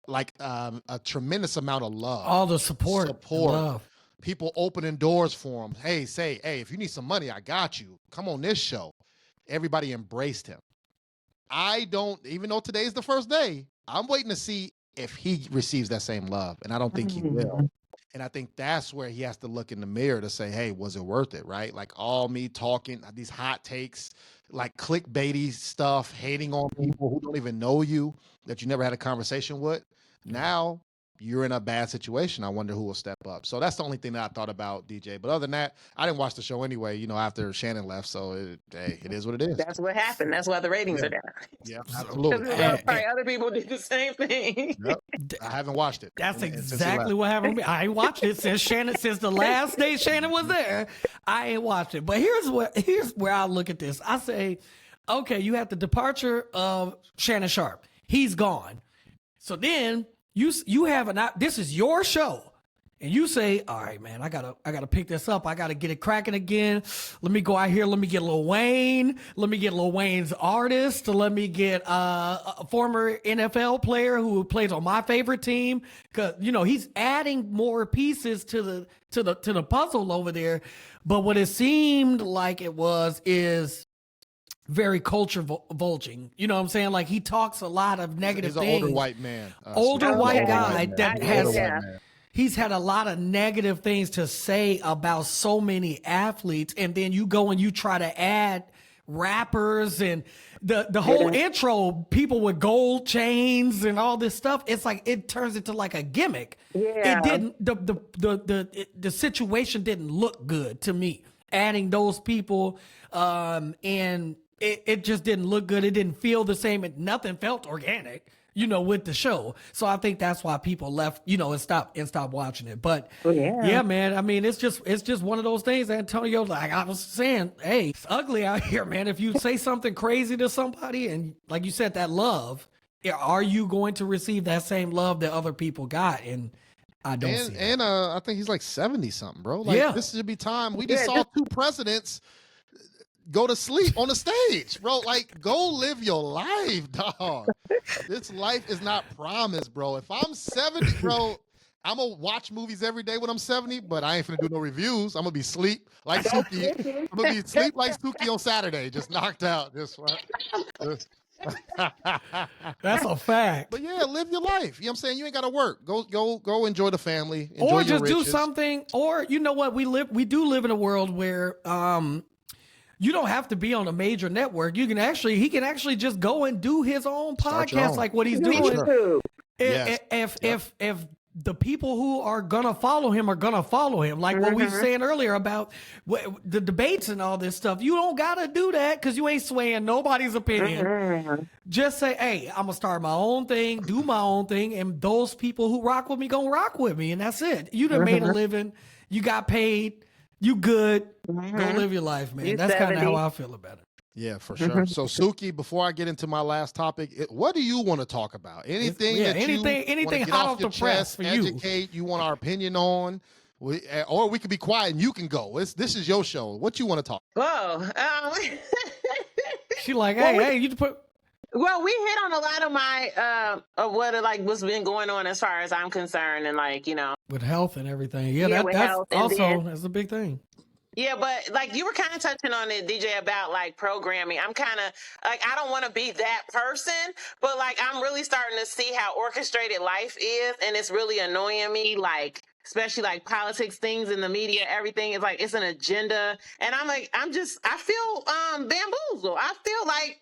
like a tremendous amount of love. All the support. Love. People opening doors for him. Hey, if you need some money, I got you. Come on this show. Everybody embraced him. I don't, even though today's the first day, I'm waiting to see if he receives that same love. And I don't think he will. And I think that's where he has to look in the mirror to say, hey, was it worth it, right? Like all me talking, these hot takes, like clickbaity stuff, hating on people who don't even know you, that you never had a conversation with. Now you're in a bad situation. I wonder who will step up. So that's the only thing that I thought about, DJ. But other than that, I didn't watch the show anyway, after Shannon left. So it is what it is. That's what happened. That's why the ratings are down. Yeah, absolutely. Probably other people did the same thing. Yep. I haven't watched it. That's exactly what happened to me. I ain't watched it since the last day Shannon was there. I ain't watched it. But here's where I look at this. I say, okay, you have the departure of Shannon Sharp. He's gone. So then you have this is your show, and you say, all right, man, I gotta pick this up. I gotta get it cracking again. Let me go out here. Let me get Lil Wayne. Let me get Lil Wayne's artist. Let me get a former NFL player who plays on my favorite team. Cause he's adding more pieces to the puzzle over there. But what it seemed like is very culture vulging. You know what I'm saying? Like he talks a lot of negative things. He's an older white man. Older white guy that has, he's had a lot of negative things to say about so many athletes. And then you go and you try to add rappers and the whole intro, people with gold chains and all this stuff. It's like, it turns into like a gimmick. Yeah. It didn't, the situation didn't look good to me. Adding those people, and it just didn't look good. It didn't feel the same. Nothing felt organic, with the show. So I think that's why people left, and stopped watching it. But yeah, man, I mean, it's just one of those things, Antonio, like I was saying, hey, it's ugly out here, man. If you say something crazy to somebody and like you said, that love, are you going to receive that same love that other people got? And I don't see that. And I think he's like 70 something, bro. Like this should be time. We just saw two presidents go to sleep on the stage, bro. Like, go live your life, dog. This life is not promised, bro. If I'm 70, bro, I'm going to watch movies every day when I'm 70, but I ain't finna do no reviews. I'm going to be sleep like Suki. I'm going to be sleep like Suki on Saturday, just knocked out. Just That's a fact. But yeah, live your life. You know what I'm saying? You ain't got to work. Go enjoy the family. Enjoy or just your do something. Or you know what? We do live in a world where you don't have to be on a major network. He can actually just go and do his own podcast, like what he's doing. Sure. If the people who are gonna follow him are gonna follow him, like what we were saying earlier about the debates and all this stuff. You don't gotta do that because you ain't swaying nobody's opinion. Just say, hey, I'm gonna start my own thing, do my own thing, and those people who rock with me gonna rock with me, and that's it. You done made a living, you got paid. You good. Go live your life, man. That's kind of how I feel about it. Yeah, for sure. So, Suki, before I get into my last topic, what do you want to talk about? Anything anything hot off the press for you. Educate, you want our opinion on? Or we could be quiet and you can go. This is your show. What you want to talk? Whoa. She like, hey, you put. Well, we hit on a lot of my of what's been going on as far as I'm concerned, and with health and everything. Yeah, that's a big thing. Yeah, but like you were kind of touching on it, DJ, about like programming. I'm kind of like, I don't want to be that person, but like I'm really starting to see how orchestrated life is, and it's really annoying me. Like, especially like politics, things in the media, everything is like it's an agenda, and I feel bamboozled. I feel like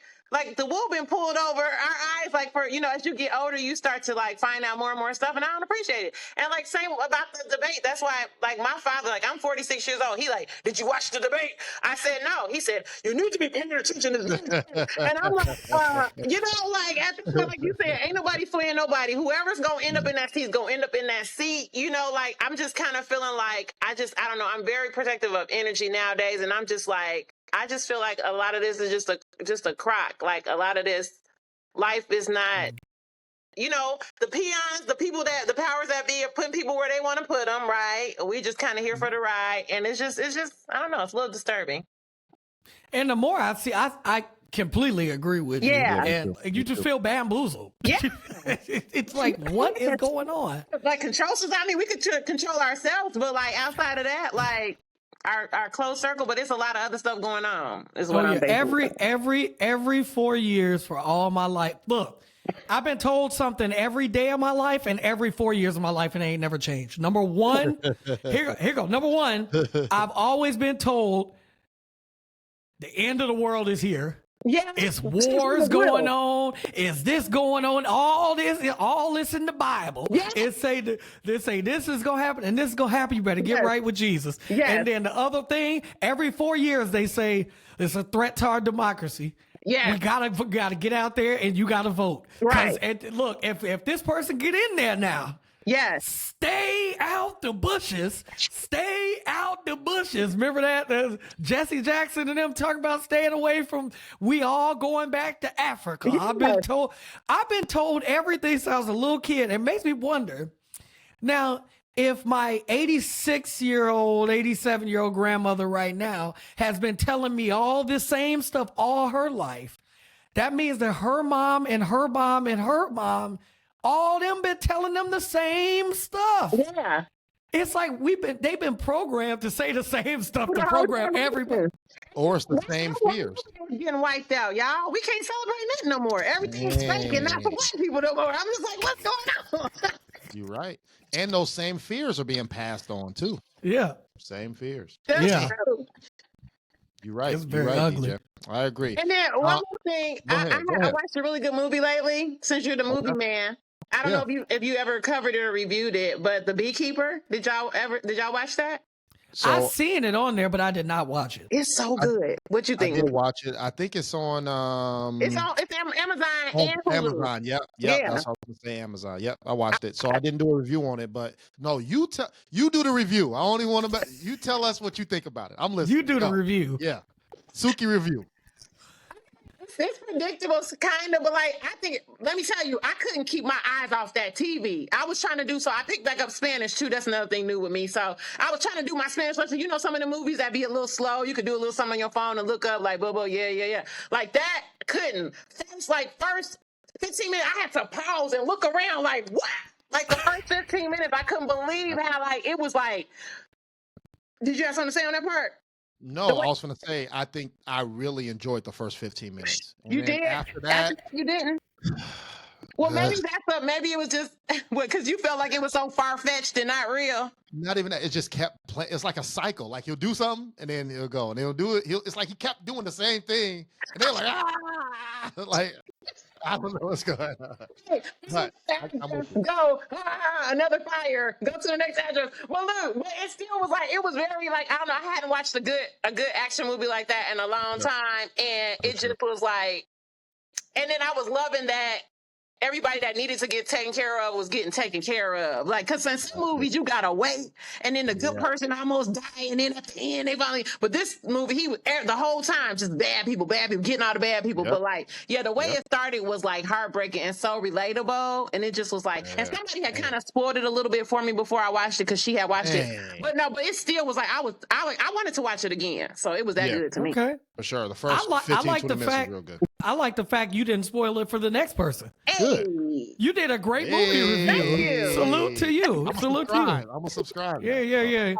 the wool been pulled over our eyes, like for, as you get older, you start to like find out more and more stuff, and I don't appreciate it. And like same about the debate. That's why like my father, like I'm 46 years old. He like, did you watch the debate? I said, no. He said, you need to be paying attention to this. And I'm like, like at the time, like you said, ain't nobody swaying nobody. Whoever's going to end up in that seat is going to end up in that seat. Like I'm just kind of feeling like, I don't know. I'm very protective of energy nowadays. And I'm just like, I just feel like a lot of this is just a crock. Like a lot of this life is not the peons, the people that the powers that be are putting people where they want to put them, right? We just kind of here for the ride, and it's just I don't know, it's a little disturbing. And the more I see, I completely agree with you. And you just feel bamboozled. Yeah. It's like, what is going on? Like control society. I mean, we could control ourselves, but like outside of that, like our close circle, but it's a lot of other stuff going on. Is what I'm thinking. Every 4 years for all my life. Look, I've been told something every day of my life and every 4 years of my life, and it ain't never changed. Number one, here go. Number one, I've always been told the end of the world is here. Yeah, it's wars going on. Is this going on? All this in the Bible. Yeah. They say this is gonna happen and this is gonna happen. You better get right with Jesus. Yes. And then the other thing, every 4 years they say it's a threat to our democracy. Yeah, we gotta get out there and you gotta vote. Right. Look, if this person get in there now. Yes. Stay out the bushes. Stay out the bushes. Remember that? Jesse Jackson and them talking about staying away from, we all going back to Africa. Yes. I've been told everything since I was a little kid. It makes me wonder. Now, if my 86-year-old, 87-year-old grandmother right now has been telling me all this same stuff all her life, that means that her mom and her mom and her mom, all them been telling them the same stuff. Yeah. It's like they've been programmed to say the same stuff to program everybody. Or it's the same fears. Getting wiped out, y'all. We can't celebrate nothing no more. Everything's fake and not for white people no more. I'm just like, what's going on? You're right. And those same fears are being passed on too. Yeah. Same fears. That's true. You're right. It's very right, ugly. DJ. I agree. And then one more thing. I watched a really good movie lately, since you're the movie man. I don't know if you ever covered it or reviewed it, but The Beekeeper, did y'all watch that? So, I've seen it on there, but I did not watch it. It's so good. What you think? I did watch it. I think it's on it's Amazon and Hulu. Amazon. Yep. That's what I was gonna say. Amazon. Yep. I watched it. So I didn't do a review on it, but no, you do the review. I only want to you tell us what you think about it. I'm listening. You do the review. Yeah. Suki review. It's predictable, kind of, but like, let me tell you, I couldn't keep my eyes off that TV. I was trying to do, so I picked back up Spanish too. That's another thing new with me. So I was trying to do my Spanish lesson. You know, some of the movies that be a little slow, you could do a little something on your phone and look up like, blah, blah, yeah. Like that, couldn't. It's like first 15 minutes, I had to pause and look around like, what? Like the first 15 minutes, I couldn't believe how like, it was like, did you have something to say on that part? No, I was going to say, I think I really enjoyed the first 15 minutes. And you did? After that, you didn't? Well, maybe maybe it was just because you felt like it was so far-fetched and not real. Not even that. It just kept playing. It's like a cycle. Like he'll do something and then he'll go and he'll do it. It's like he kept doing the same thing. And they're like, like, I don't know what's going on. But go, another fire. Go to the next address. Well, look, but it still was like, it was very like, I don't know. I hadn't watched a good action movie like that in a long time. And it just was like, and then I was loving that everybody that needed to get taken care of was getting taken care of. Like, because in some movies, you got to wait. And then the good person almost die. And then at the end, they finally. But this movie, he was the whole time just bad people, getting all the bad people. But like, the way it started was like heartbreaking and so relatable. And it just was like, and somebody had kind of spoiled it a little bit for me before I watched it because she had watched it. But no, but it still was like, I wanted to watch it again. So it was that good to me. Okay. For sure. The first 15, 20 minutes was real good. I like the fact you didn't spoil it for the next person. Hey. You did a great movie review. Thank you. Salute to you. Salute to you. I'm gonna subscribe. Yeah.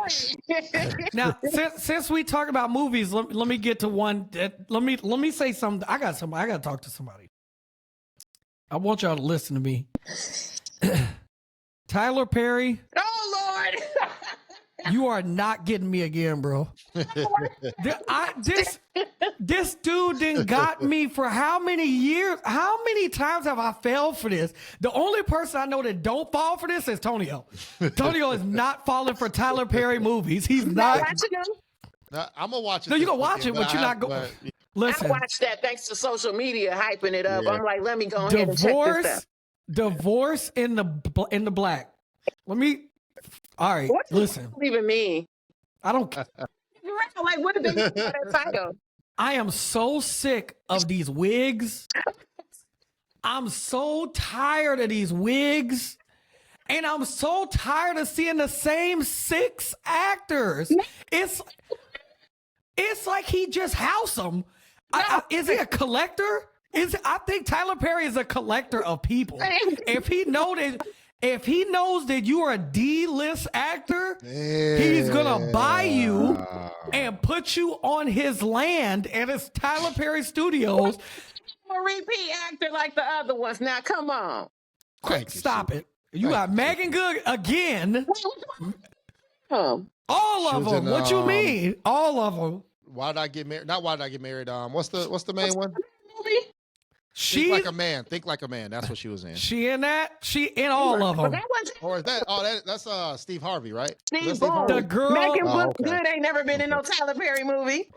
Now, since we talk about movies, let me get to one. Let me say something. I got to talk to somebody. I want y'all to listen to me. Tyler Perry. Oh Lord. You are not getting me again, bro. This dude done got me for how many years? How many times have I failed for this? The only person I know that don't fall for this is Tonio. Tonio is not falling for Tyler Perry movies. He's not. Watching them? I'm gonna watch it. No, you gonna watch it, but you're not going. Listen, I watched that thanks to social media hyping it up. I'm like, let me go ahead and check this out. Divorce in the black. All right, listen. What does that even mean? I don't. You're right. Like, what did they mean by that title? I am so sick of these wigs. I'm so tired of these wigs. And I'm so tired of seeing the same 6 actors. It's like he just house them. Is he a collector? I think Tyler Perry is a collector of people. If he knows that you are a D-list actor, he's gonna buy you and put you on his land, and it's Tyler Perry Studios. A repeat actor like the other ones. Now, come on. Quick, stop it. You got Megan Good again. All of them. What you mean? All of them. Why Did I Get Married? Not Why Did I Get Married? What's the main one? She Think Like a Man. Think Like a Man. That's what she was in. She in that? She in all of them. Or is that? Oh, that's Steve Harvey, right? Steve The girl. Megan Good ain't never been in no Tyler Perry movie.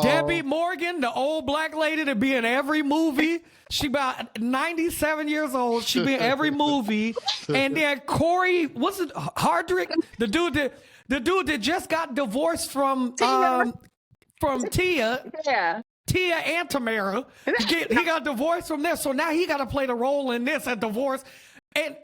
Debbie Morgan, the old black lady that be in every movie. She about 97 years old. She be in every movie. And then Corey, what's it? Hardrick, the dude that just got divorced from Tia. Yeah. Tia and Tamara. He got divorced from there. So now he got to play the role in this at divorce. And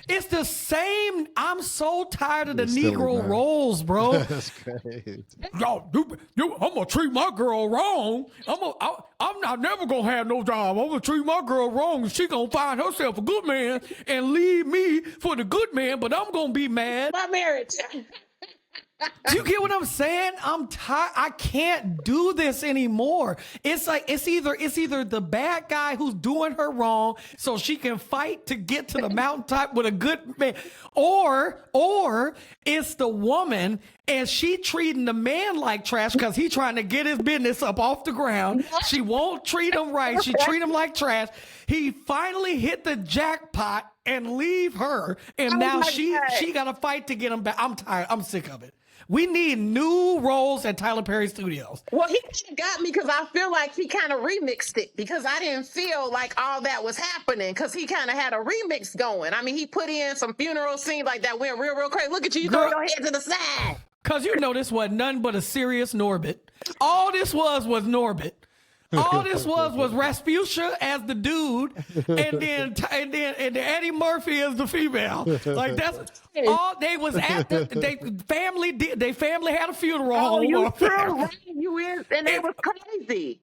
it's the same. I'm so tired of the Negro roles, bro. That's crazy. Yo, I'm going to treat my girl wrong. I'm not never going to have no job. I'm going to treat my girl wrong. She going to find herself a good man and leave me for the good man, but I'm going to be mad. My marriage. Do you get what I'm saying? I'm tired. I can't do this anymore. It's like it's either the bad guy who's doing her wrong so she can fight to get to the mountaintop with a good man, or it's the woman and she treating the man like trash because he trying to get his business up off the ground. She won't treat him right. She treat him like trash. He finally hit the jackpot and leave her, and now she got to fight to get him back. I'm tired. I'm sick of it. We need new roles at Tyler Perry Studios. Well, he kind of got me because I feel like he kind of remixed it because I didn't feel like all that was happening because he kind of had a remix going. I mean, he put in some funeral scene like that went real crazy. Look at you, throw your head to the side. Because you know this was nothing but a serious Norbit. All this was Norbit. All this was Rasputia as the dude, and then Eddie Murphy as the female. Like that's all they was at. They family had a funeral. Oh, you true, right? You is, and it was crazy.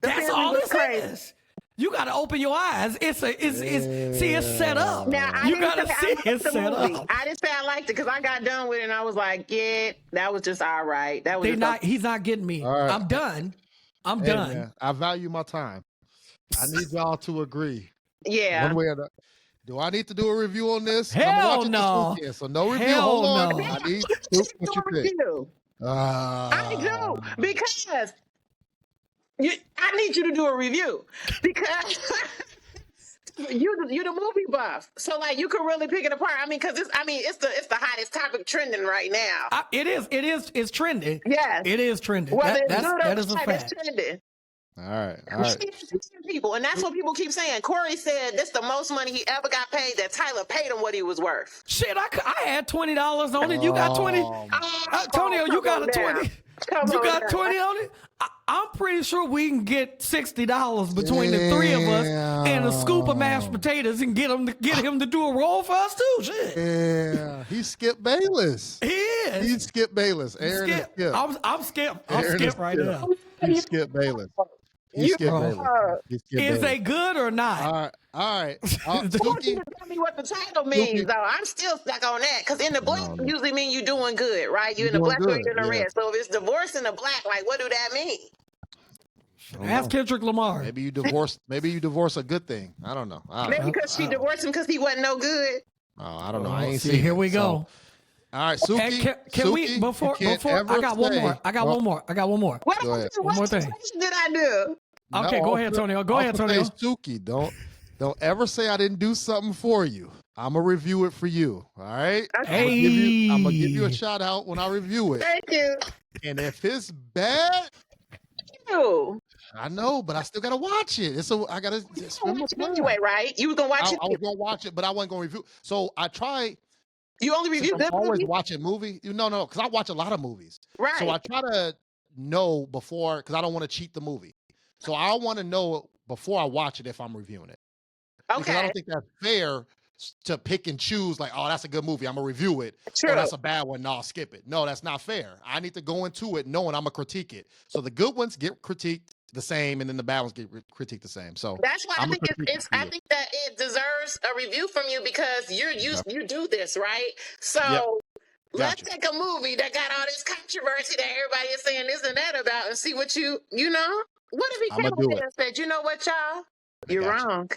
That's all this is. You got to open your eyes. It's set up. Now, you got to see it's set up. I didn't say I liked it because I got done with it and I was like, yeah, that was just all right. That was he's not getting me. Right. I'm done. I'm done. Man, I value my time. I need y'all to agree. Yeah. One way or the other. Do I need to do a review on this? Hell no. This so no review. Hell Hold on. no. I need to do what a review. I do because I need you to do a review because you're the movie buff, so like you can really pick it apart. I mean, because it's the hottest topic trending right now. It's trending. Yes, it is trending. That is a fact. All right. People, and that's what people keep saying. Corey said this the most money he ever got paid. That Tyler paid him what he was worth. Shit, I had $20 on it. You got 20. Antonio, you got a 20. You got 20 on it? I'm pretty sure we can get $60 between the three of us and a scoop of mashed potatoes and get him to do a roll for us too. Shit. Yeah, he's Skip Bayless. He is. He's Skip Bayless. Aaron is Skip. I'm Skip. I'm Skip right now. He's Skip Bayless. He's Skip Bayless. Is they good or not? All right. Suki, tell me what the title means, though. I'm still stuck on that because in the black usually mean you doing good, right? You in the black or you in the red. So if it's divorce in the black, like what do that mean? Ask Kendrick Lamar. Maybe you divorce a good thing. I don't know. Maybe because she divorced him because he wasn't no good. Oh, I don't know. I ain't see. Here we go. All right, Suki. Can we before I got one more. I got one more. What more thing. Did I do? Okay, go ahead, Antonio. Go ahead, Antonio. Suki, don't ever say I didn't do something for you. I'm gonna review it for you. All right. Hey. I'm gonna give you a shout out when I review it. Thank you. And if it's bad, I know, but I still gotta watch it. I gotta anyway, right? You was gonna watch it. I was gonna watch it, but I wasn't gonna review. So I tried. You only review good always movies? watching movie. No, because I watch a lot of movies. Right. So I try to know before, because I don't want to cheat the movie. So I want to know before I watch it if I'm reviewing it. Because I don't think that's fair to pick and choose like, oh, that's a good movie, I'm gonna review it. True. Oh, that's a bad one, no, I'll skip it. No, that's not fair. I need to go into it knowing I'm gonna critique it. So the good ones get critiqued the same, and then the bad ones get critiqued the same. So that's why I think I think that it deserves a review from you because you do this, right? So let's take a movie that got all this controversy that everybody is saying this and that about and see what you know. What if he came up there and said, you know what, y'all? You're wrong.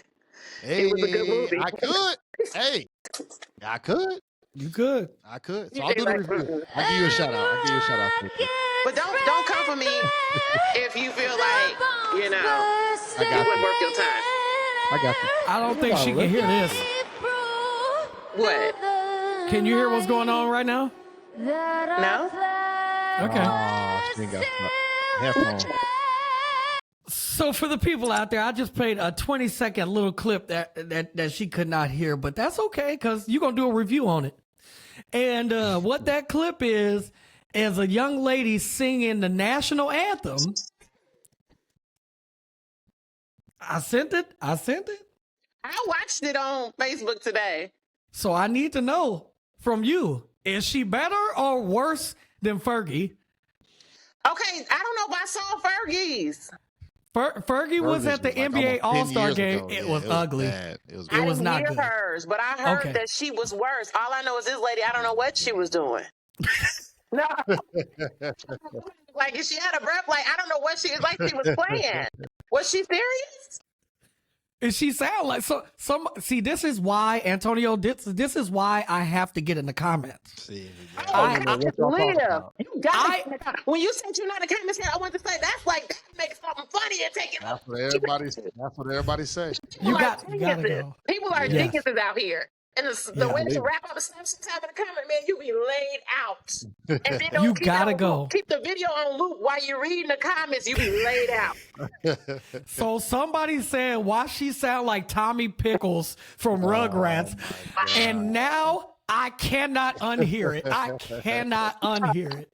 Hey, it was a good movie. I could. Hey, I could. You could. I could. So I'll do the review. I'll give you a shout out. But don't come for me if you feel like, you wouldn't work your time. I got you. I don't think she can hear this. What? Can you hear what's going on right now? No? Okay. She ain't got headphones. So for the people out there, I just played a 20-second little clip that she could not hear, but that's okay because you're going to do a review on it. And what that clip is a young lady singing the national anthem. I sent it. I watched it on Facebook today. So I need to know from you, is she better or worse than Fergie? Okay, I don't know if I saw Fergie's. Fergie was at the NBA All-Star game. It was ugly. It was I was didn't not hear good. hers, but I heard that she was worse. All I know is this lady, I don't know what she was doing. No. Like, if she had a breath, like, I don't know what she was playing. Was she serious? And she sound like see, this is why, Antonio, this is why I have to get in the comments. You got when you said you're not in the comments here, I want to say that makes something funny and take it. That's what everybody say. You gotta go. People are geniuses out here. And the way to wrap up a snapshot in the comment, man, you be laid out. And then you gotta go. Keep the video on loop while you're reading the comments. You be laid out. So somebody said, why she sound like Tommy Pickles from Rugrats? And now I cannot unhear it. I cannot unhear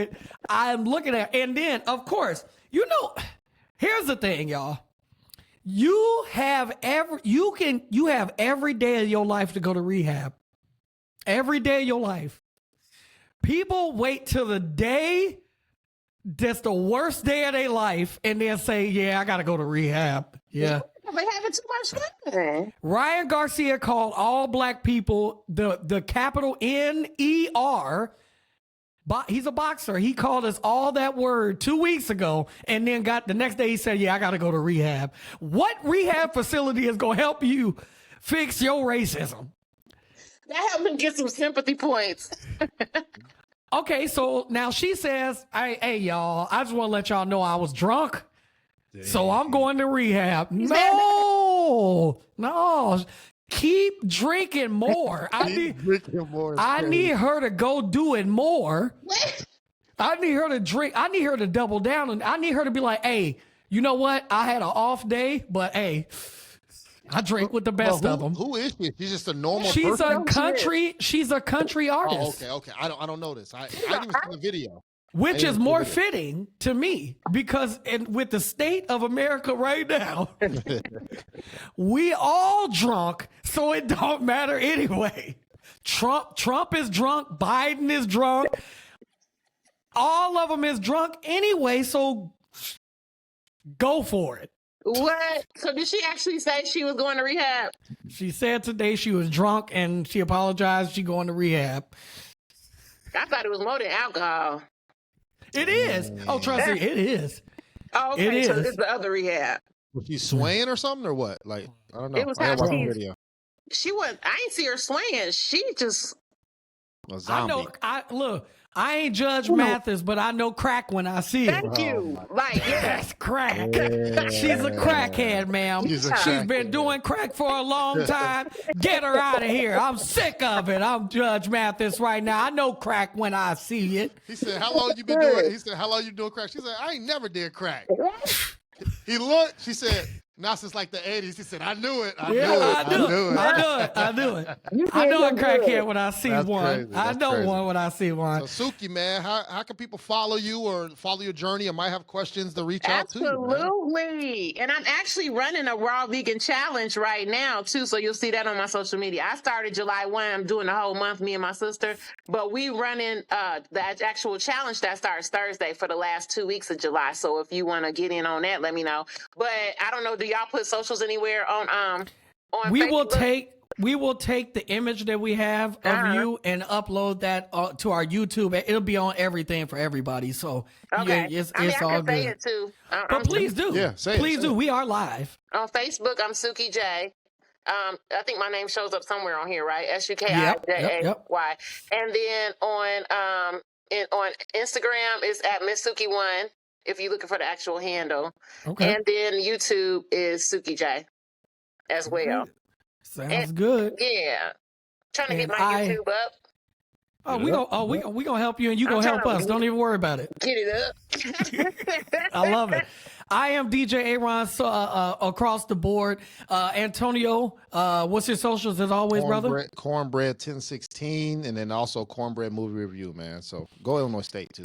it. I'm looking at it. And then, of course, here's the thing, y'all. You have every day of your life to go to rehab. Every day of your life. People wait till the day that's the worst day of their life and then say, yeah, I got to go to rehab. Yeah. They having too much fun. Ryan Garcia called all black people the capital N-E-R. He's a boxer. He called us all that word 2 weeks ago and then the next day he said, yeah, I got to go to rehab. What rehab facility is going to help you fix your racism? That helped him get some sympathy points. Okay, so now she says, hey, y'all, I just want to let y'all know I was drunk. Dang. So I'm going to rehab. No. Keep drinking more. I need her to go do it more. What? I need her to drink. I need her to double down. And I need her to be like, hey, you know what? I had an off day, but hey, I drink with the best of them. Who is she? She's just a normal person? She's a country Oh, artist. okay. I don't know this. I didn't even see the video. Which is more fitting to me because with the state of America right now, we all drunk, so it don't matter anyway. Trump is drunk, Biden is drunk, all of them is drunk anyway, so go for it. What? So did she actually say she was going to rehab? She said today she was drunk and she apologized. She going to rehab. I thought it was more than alcohol. It is. Oh, trust me, it is. Oh, okay. So it's the other rehab. Was she swaying or something or what? Like, I don't know. It was I how the video. She was. I ain't see her swaying. She just a zombie. I ain't Judge Mathis, but I know crack when I see it. Thank you. Like, that's crack. Yeah. She's a crackhead, ma'am. She's been doing crack for a long time. Get her out of here. I'm sick of it. I'm Judge Mathis right now. I know crack when I see it. He said, how long you been doing? He said, how long you doing crack? She said, I ain't never did crack. He looked. She said, Not since like the 80s. He said, I knew it. I knew it. I know a crackhead when I see one. I know one when I see one. So Suki, man, how can people follow you or follow your journey or might have questions to reach out to you? Absolutely. And I'm actually running a raw vegan challenge right now too. So you'll see that on my social media. I started July 1. I'm doing the whole month, me and my sister. But we running the actual challenge that starts Thursday for the last 2 weeks of July. So if you want to get in on that, let me know. But I don't know, do y'all put socials anywhere on Facebook? We will take the image that we have of you and upload that to our YouTube. It'll be on everything for everybody. So okay. it's I all can good. say it too. But please do. Yeah, please do. We are live. On Facebook, I'm Suki Jay. I think my name shows up somewhere on here, right? SUKIJAY. Yep. And then on Instagram is at Miss Suki1 if you're looking for the actual handle. Okay. And then YouTube is Suki Jay as well. Sounds good. Yeah. Trying to get my YouTube up. Oh, we gonna help you and you gonna help us. Don't even worry about it. Get it up. I love it. I am DJ A-Ron across the board. Antonio, what's your socials as always, brother? Cornbread 1016, and then also Cornbread Movie Review, man. So go Illinois State too.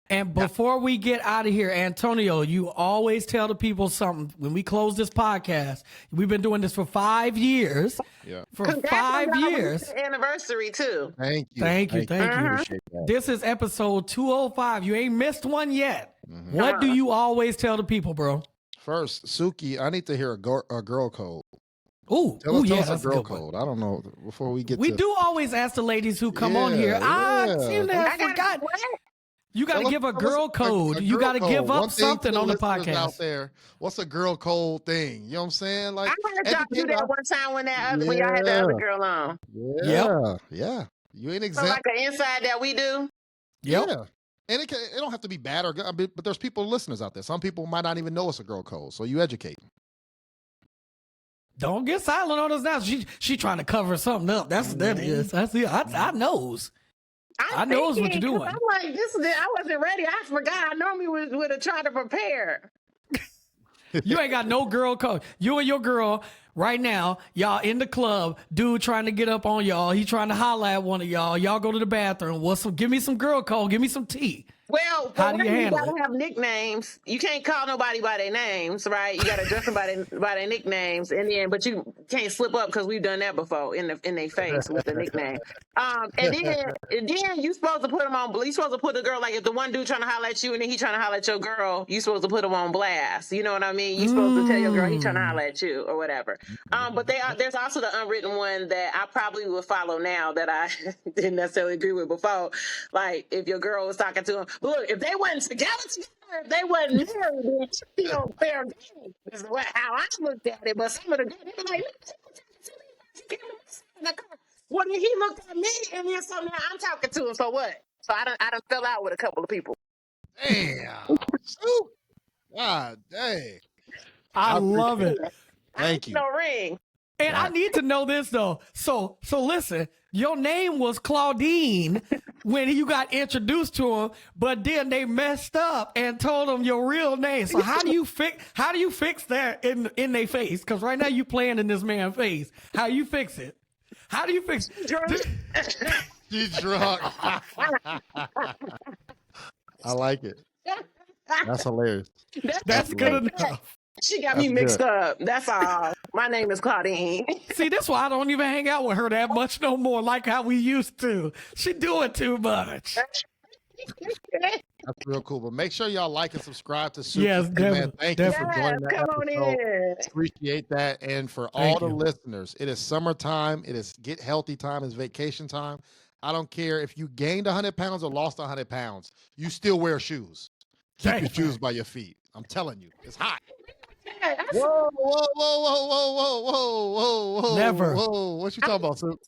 And before we get out of here, Antonio, you always tell the people something. When we close this podcast, we've been doing this for 5 years. Yeah. For 5 years. Anniversary too. Thank you. Thank you. This is episode 205. You ain't missed one yet. Mm-hmm. What do you always tell the people, bro? First, Suki, I need to hear a girl code. Tell us a girl code. I don't know. Before we do always ask the ladies who come on here. I seem to have forgotten. You got to give a girl code. You got to give up something on the podcast. Out there, what's a girl code thing? You know what I'm saying? Like, I heard y'all do that one time when y'all had the other girl on. Yeah. You ain't So like an inside that we do. Yep. Yeah. And it don't have to be bad or good, but there's listeners out there. Some people might not even know it's a girl code, so you educate them. Don't get silent on us now. She trying to cover something up. That's what that is. I knows. I knows what you're doing. I'm like, I wasn't ready. I forgot. I normally would have tried to prepare. You ain't got no girl code. You and your girl right now, y'all in the club, dude trying to get up on y'all. He trying to holler at one of y'all. Y'all go to the bathroom. Give me some girl code. Give me some tea. Well, how do you handle gotta have nicknames. You can't call nobody by their names, right? You gotta address them by their nicknames, but you can't slip up because we've done that before in their face with the nickname. And then you supposed to put them on. You supposed to put the girl, like if the one dude trying to holler at you and then he trying to holler at your girl, you supposed to put them on blast. You know what I mean? You supposed to tell your girl he trying to holler at you or whatever. But there's also the unwritten one that I probably would follow now that I didn't necessarily agree with before. Like if your girl was talking to him. Look, if they wasn't together, if they wasn't married, then still fair game. This is how I looked at it. But some of the guys, they were like, well, then he looked at me, and then so now I'm talking to him. So what? So I done fell out with a couple of people. Damn. God dang. I love it. Thank you. No ring. And I need to know this though. So listen, your name was Claudine when you got introduced to him, but then they messed up and told them your real name. So how do you fix that in their face? Because right now you playing in this man's face. How you fix it? How do you fix it? She's drunk. I like it. That's hilarious. That's good enough. She got me mixed up. That's all. My name is Claudine. See, that's why I don't even hang out with her that much no more, like how we used to. She doing too much. That's real cool. But make sure y'all like and subscribe to Suki. Yes, man. Thank you for joining that come on in. Appreciate that. And for all the listeners, it is summertime. It is get healthy time. It's vacation time. I don't care if you gained 100 pounds or lost 100 pounds. You still wear shoes. Keep your shoes by your feet. I'm telling you, it's hot. Whoa. Never. Whoa. What you talking about, Sue?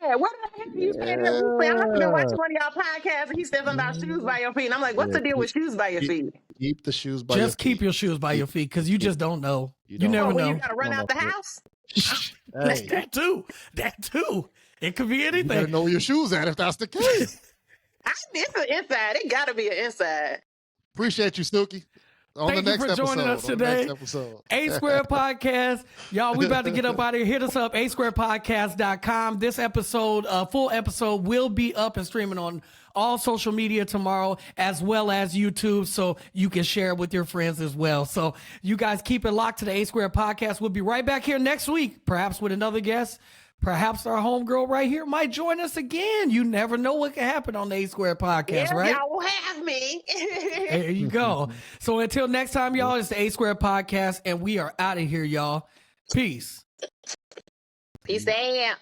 Yeah, what the heck you saying? I've been watching one of y'all podcasts and he said something about shoes by your feet. And I'm like, what's the deal with shoes by your feet? Keep the shoes by your feet. Just keep your shoes by your feet because you just don't know. You never know. You got to run out the house? Hey. That too. It could be anything. You better know where your shoes at if that's the case. It's an inside. It got to be an inside. Appreciate you, Suki. Thank you for joining us today. A Square Podcast. Y'all, we about to get up out of here. Hit us up, asquarepodcast.com. This episode, full episode, will be up and streaming on all social media tomorrow, as well as YouTube, so you can share it with your friends as well. So you guys keep it locked to the A Square Podcast. We'll be right back here next week, perhaps with another guest. Perhaps our homegirl right here might join us again. You never know what can happen on the A Square Podcast, right? Y'all will have me. There you go. So until next time, y'all, it's the A Square Podcast, and we are out of here, y'all. Peace. Peace out.